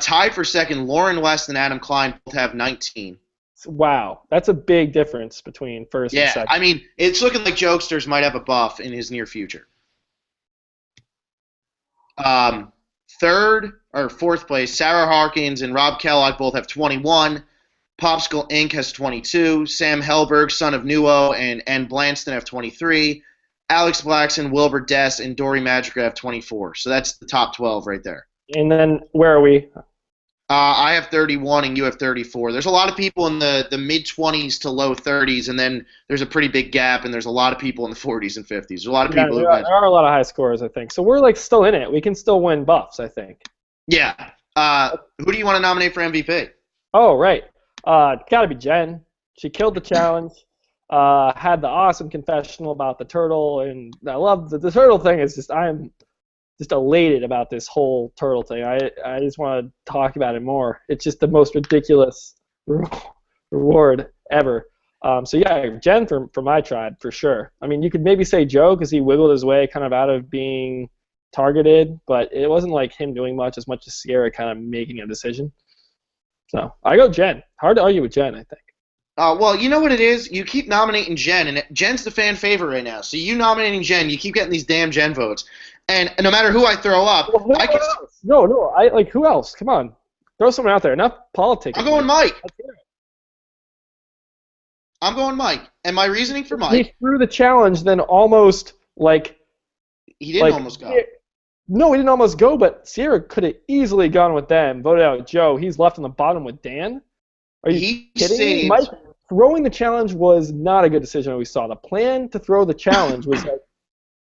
Speaker 1: Tied for second, Lauren West and Adam Klein both have 19.
Speaker 2: Wow, that's a big difference between first and second.
Speaker 1: Yeah, I mean, it's looking like Jokesters might have a buff in his near future. Third or fourth place, Sarah Harkins and Rob Kellogg both have 21. Popsicle Inc. has 22. Sam Helberg, son of Nuo, and N. Blanston have 23. Alex Blackson, Wilbur Dess, and Dory Magica have 24. So that's the top 12 right there.
Speaker 2: And then where are we?
Speaker 1: I have 31 and you have 34. There's a lot of people in the mid 20s to low 30s, and then there's a pretty big gap, and there's a lot of people in the 40s and 50s. There's a lot of
Speaker 2: Yeah,
Speaker 1: people
Speaker 2: there
Speaker 1: who
Speaker 2: are,
Speaker 1: guys.
Speaker 2: there are a lot of high scores, I think. So we're like still in it. We can still win buffs, I think.
Speaker 1: Yeah. Who do you want to nominate for MVP?
Speaker 2: Oh, right. Gotta be Jen. She killed the challenge. Had the awesome confessional about the turtle, and I love the turtle thing. Is just I'm just elated about this whole turtle thing. I just want to talk about it more. It's just the most ridiculous reward ever. So yeah, Jen for my tribe for sure. I mean, you could maybe say Joe because he wiggled his way kind of out of being targeted, but it wasn't like him doing much as Sierra kind of making a decision. So I go Jen. Hard to argue with Jen, I think.
Speaker 1: Well, you know what it is? You keep nominating Jen, and Jen's the fan favorite right now. So you nominating Jen, you keep getting these damn Jen votes. And no matter who I throw up,
Speaker 2: Well, who
Speaker 1: I can.
Speaker 2: else? No. I like who else? Come on, throw someone out there. Enough politics.
Speaker 1: I'm going Mike.
Speaker 2: Let's hear it.
Speaker 1: I'm going Mike. And my reasoning for
Speaker 2: He
Speaker 1: Mike,
Speaker 2: threw the challenge, then almost like
Speaker 1: he didn't
Speaker 2: like
Speaker 1: almost go.
Speaker 2: no, he didn't almost go, but Sierra could have easily gone with them. Voted out Joe. He's left on the bottom with Dan. Are you
Speaker 1: He
Speaker 2: kidding me?
Speaker 1: saved.
Speaker 2: Mike throwing the challenge was not a good decision. We saw the plan to throw the challenge was like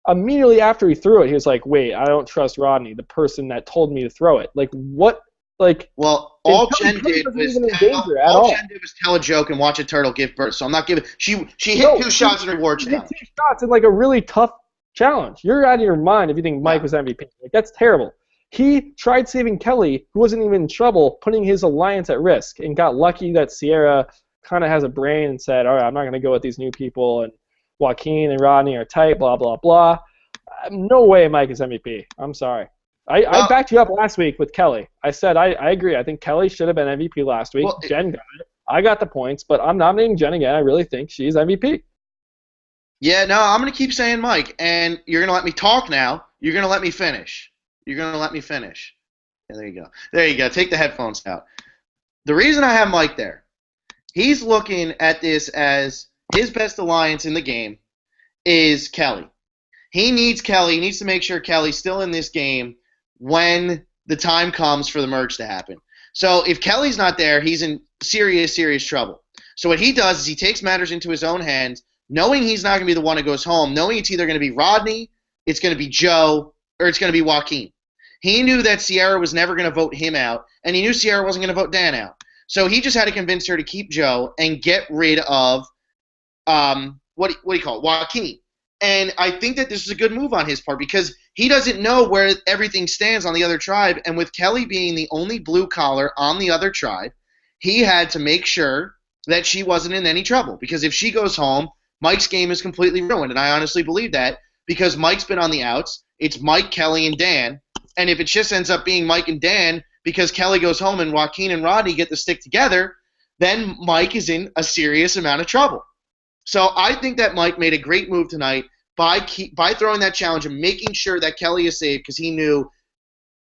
Speaker 2: immediately after he threw it, he was like, "Wait, I don't trust Rodney, the person that told me to throw it." Like what? Like
Speaker 1: Well, all
Speaker 2: Kelly
Speaker 1: Jen did
Speaker 2: wasn't
Speaker 1: was
Speaker 2: even in danger at all.
Speaker 1: Jen did was tell a joke and watch a turtle give birth. So I'm not giving. She hit
Speaker 2: No,
Speaker 1: 2 shots in reward
Speaker 2: He hit
Speaker 1: challenge.
Speaker 2: 2 shots in like a really tough challenge. You're out of your mind if you think Mike was MVP. Like that's terrible. He tried saving Kelly, who wasn't even in trouble, putting his alliance at risk, and got lucky that Sierra kind of has a brain and said, "All right, I'm not going to go with these new people." And Joaquin and Rodney are tight. Blah blah blah. No way Mike is MVP. I'm sorry. I backed you up last week with Kelly. I said I agree. I think Kelly should have been MVP last week.
Speaker 1: Well,
Speaker 2: Jen got it. I got the points, but I'm nominating Jen again. I really think she's MVP.
Speaker 1: Yeah, no, I'm going to keep saying Mike, and you're going to let me talk now. You're going to let me finish. You're going to let me finish. Yeah, there you go. There you go. Take the headphones out. The reason I have Mike there, he's looking at this as his best alliance in the game is Kelly. He needs Kelly. He needs to make sure Kelly's still in this game when the time comes for the merge to happen. So if Kelly's not there, he's in serious, serious trouble. So what he does is he takes matters into his own hands, knowing he's not going to be the one who goes home, knowing it's either going to be Rodney, it's going to be Joe, or it's going to be Joaquin. He knew that Sierra was never going to vote him out, and he knew Sierra wasn't going to vote Dan out. So he just had to convince her to keep Joe and get rid of, what do you call it, Joaquin. And I think that this is a good move on his part because he doesn't know where everything stands on the other tribe. And with Kelly being the only blue collar on the other tribe, he had to make sure that she wasn't in any trouble. Because if she goes home, Mike's game is completely ruined. And I honestly believe that because Mike's been on the outs. It's Mike, Kelly, and Dan. And if it just ends up being Mike and Dan because Kelly goes home and Joaquin and Rodney get to stick together, then Mike is in a serious amount of trouble. So I think that Mike made a great move tonight by throwing that challenge and making sure that Kelly is safe because he knew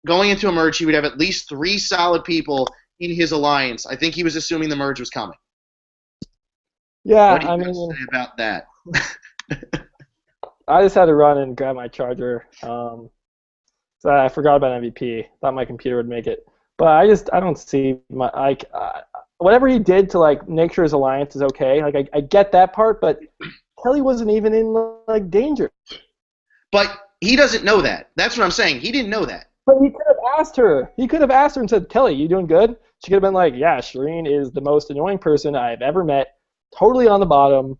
Speaker 1: going into a merge he would have at least 3 solid people in his alliance. I think he was assuming the merge was coming.
Speaker 2: Yeah,
Speaker 1: What do you say about that?
Speaker 2: I just had to run and grab my charger. So I forgot about MVP. Thought my computer would make it, but I don't see whatever he did to like make sure his alliance is okay. Like I get that part, but Kelly wasn't even in like danger.
Speaker 1: But he doesn't know that. That's what I'm saying. He didn't know that.
Speaker 2: But he could have asked her. He could have asked her and said, "Kelly, you doing good?" She could have been like, "Yeah, Shireen is the most annoying person I've ever met. Totally on the bottom."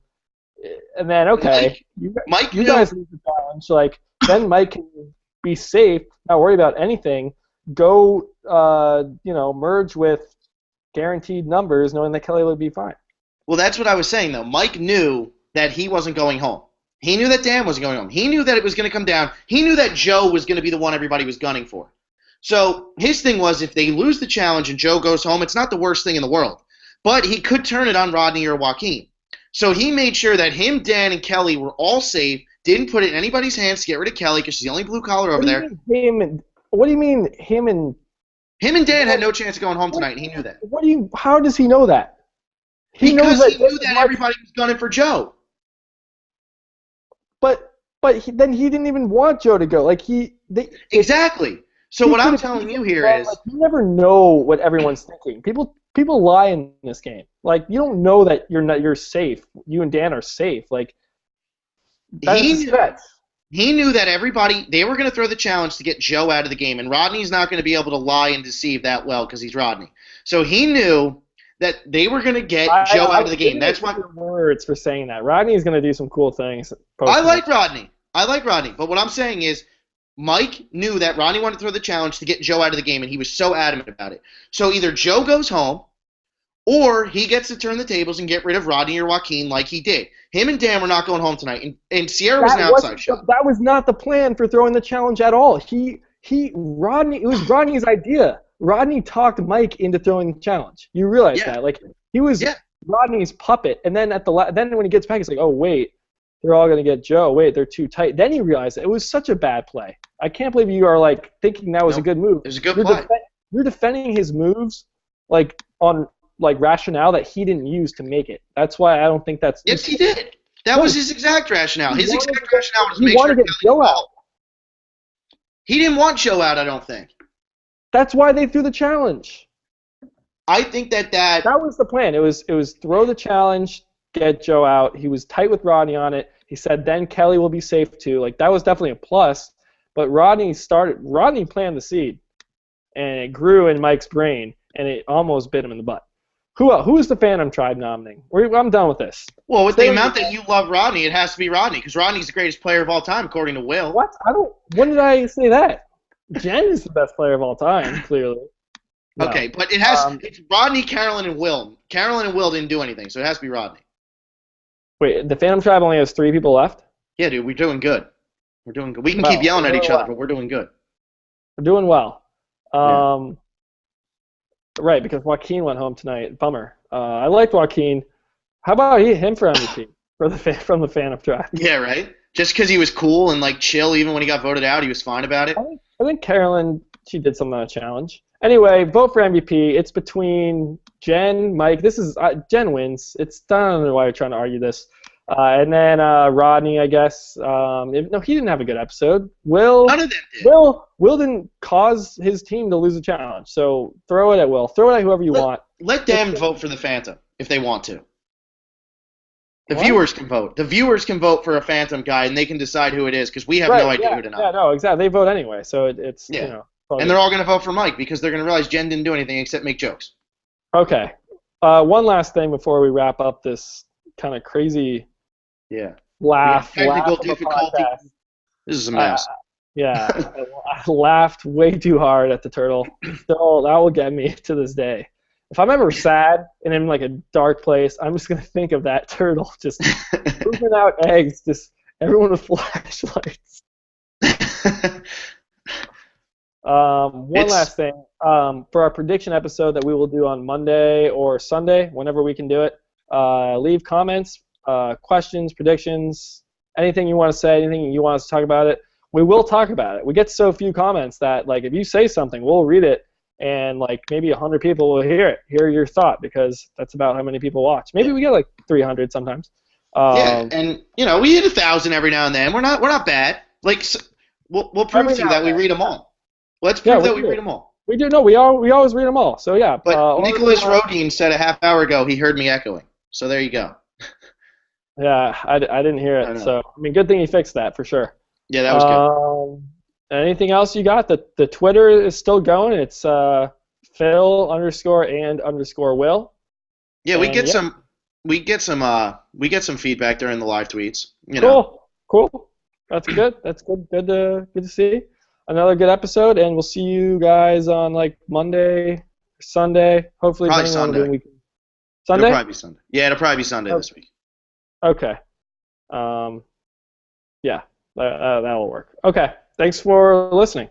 Speaker 2: And then okay,
Speaker 1: Mike
Speaker 2: you guys lose the challenge. Like then Mike can be safe, not worry about anything. Go, merge with guaranteed numbers, knowing that Kelly would be fine.
Speaker 1: Well, that's what I was saying though. Mike knew that he wasn't going home. He knew that Dan wasn't going home. He knew that it was going to come down. He knew that Joe was going to be the one everybody was gunning for. So his thing was if they lose the challenge and Joe goes home, it's not the worst thing in the world. But he could turn it on Rodney or Joaquin. So he made sure that him, Dan, and Kelly were all safe, didn't put it in anybody's hands to get rid of Kelly because she's the only blue collar over there.
Speaker 2: What do you mean him and...
Speaker 1: Him and Dan had no chance of going home tonight, and he knew that.
Speaker 2: How does he know that?
Speaker 1: He knew that everybody was gunning for Joe.
Speaker 2: But then he didn't even want Joe to go. Like
Speaker 1: Exactly. So what I'm telling you here is,
Speaker 2: like, you never know what everyone's thinking. People lie in this game. Like, you don't know that you're safe. You and Dan are safe. Like, that's a stretch.
Speaker 1: he knew that they were going to throw the challenge to get Joe out of the game, and Rodney's not going to be able to lie and deceive that well because he's Rodney. So he knew that they were going to get Joe out of the game. That's why.
Speaker 2: Words for saying that. Rodney's going to do some cool things.
Speaker 1: I like Rodney. But what I'm saying is, Mike knew that Rodney wanted to throw the challenge to get Joe out of the game, and he was so adamant about it. So either Joe goes home, or he gets to turn the tables and get rid of Rodney or Joaquin like he did. Him and Dan were not going home tonight, and Sierra was an outside shot.
Speaker 2: That was not the plan for throwing the challenge at all. It was Rodney's idea. Rodney talked Mike into throwing the challenge. You realize that? Like, he was Rodney's puppet, and then then when he gets back, he's like, oh wait, they're all gonna get Joe. Wait, they're too tight. Then he realized it was such a bad play. I can't believe you are like thinking that was a good move.
Speaker 1: It was a good play.
Speaker 2: You're defending his moves like on rationale that he didn't use to make it. That's why I don't think that's.
Speaker 1: Yes, he did. That was his exact rationale. His exact rationale was to make
Speaker 2: sure Joe out.
Speaker 1: He didn't want Joe out, I don't think.
Speaker 2: That's why they threw the challenge.
Speaker 1: I think that
Speaker 2: was the plan. It was throw the challenge, get Joe out. He was tight with Rodney on it. He said then Kelly will be safe too. Like, that was definitely a plus. But Rodney planted the seed, and it grew in Mike's brain, and it almost bit him in the butt. Who is the Phantom Tribe nominating? I'm done with this.
Speaker 1: Well, with the amount that you love Rodney, it has to be Rodney, because Rodney's the greatest player of all time, according to Will.
Speaker 2: What? When did I say that? Jen is the best player of all time, clearly. No.
Speaker 1: Okay, but it's Rodney, Carolyn, and Will. Carolyn and Will didn't do anything, so it has to be Rodney.
Speaker 2: Wait, the Phantom Tribe only has 3 people left?
Speaker 1: Yeah, dude, we're doing good. We're doing good. We can keep yelling at each other, but we're doing good.
Speaker 2: We're doing well. Right, because Joaquin went home tonight. Bummer. I liked Joaquin. How about him for MVP from the Phantom Tribe?
Speaker 1: Yeah, right? Just because he was cool and, like, chill, even when he got voted out, he was fine about it.
Speaker 2: I think Carolyn, she did something on a challenge. Anyway, vote for MVP. It's between Jen, Mike. Jen wins. I don't know why you're trying to argue this. And then Rodney, I guess. No, he didn't have a good episode. None
Speaker 1: of them did.
Speaker 2: Will didn't cause his team to lose a challenge. So throw it at Will. Throw it at whoever you want.
Speaker 1: Let them vote for the Phantom if they want to. The viewers can vote. The viewers can vote for a Phantom guy, and they can decide who it is, because we have no idea who to nominate.
Speaker 2: Yeah, no, exactly. They vote anyway, so it's
Speaker 1: and they're all going to vote for Mike, because they're going to realize Jen didn't do anything except make jokes.
Speaker 2: Okay. One last thing before we wrap up this kind of crazy
Speaker 1: technical difficulty. This is a mess.
Speaker 2: I laughed way too hard at the turtle. Still, that will get me to this day. If I'm ever sad and in like a dark place, I'm just gonna think of that turtle just pooping out eggs, just everyone with flashlights. One last thing. For our prediction episode that we will do on Monday or Sunday, whenever we can do it, leave comments, questions, predictions, anything you want to say, anything you want us to talk about it. We will talk about it. We get so few comments that, like, if you say something, we'll read it, and like maybe 100 people will hear your thought, because that's about how many people watch. Maybe we get like 300 sometimes.
Speaker 1: And we hit 1,000 every now and then. We're not bad. Like, we'll prove to you that we read them all. Let's prove that we read them all.
Speaker 2: We do. No, we always read them all. So yeah.
Speaker 1: But Nicholas Rodin said a half hour ago he heard me echoing. So there you go.
Speaker 2: Yeah, I didn't hear it. So I mean, good thing he fixed that for sure.
Speaker 1: Yeah, that was good.
Speaker 2: Anything else you got? The Twitter is still going. It's Phil_and_Will.
Speaker 1: Yeah, we get some feedback during the live tweets.
Speaker 2: Cool. That's good. That's good. Good to see. Another good episode, and we'll see you guys on like Monday, Sunday. Hopefully,
Speaker 1: probably Sunday.
Speaker 2: Sunday.
Speaker 1: It'll probably be Sunday. Yeah, it'll probably be Sunday this week.
Speaker 2: Okay. Yeah, that'll work. Okay. Thanks for listening.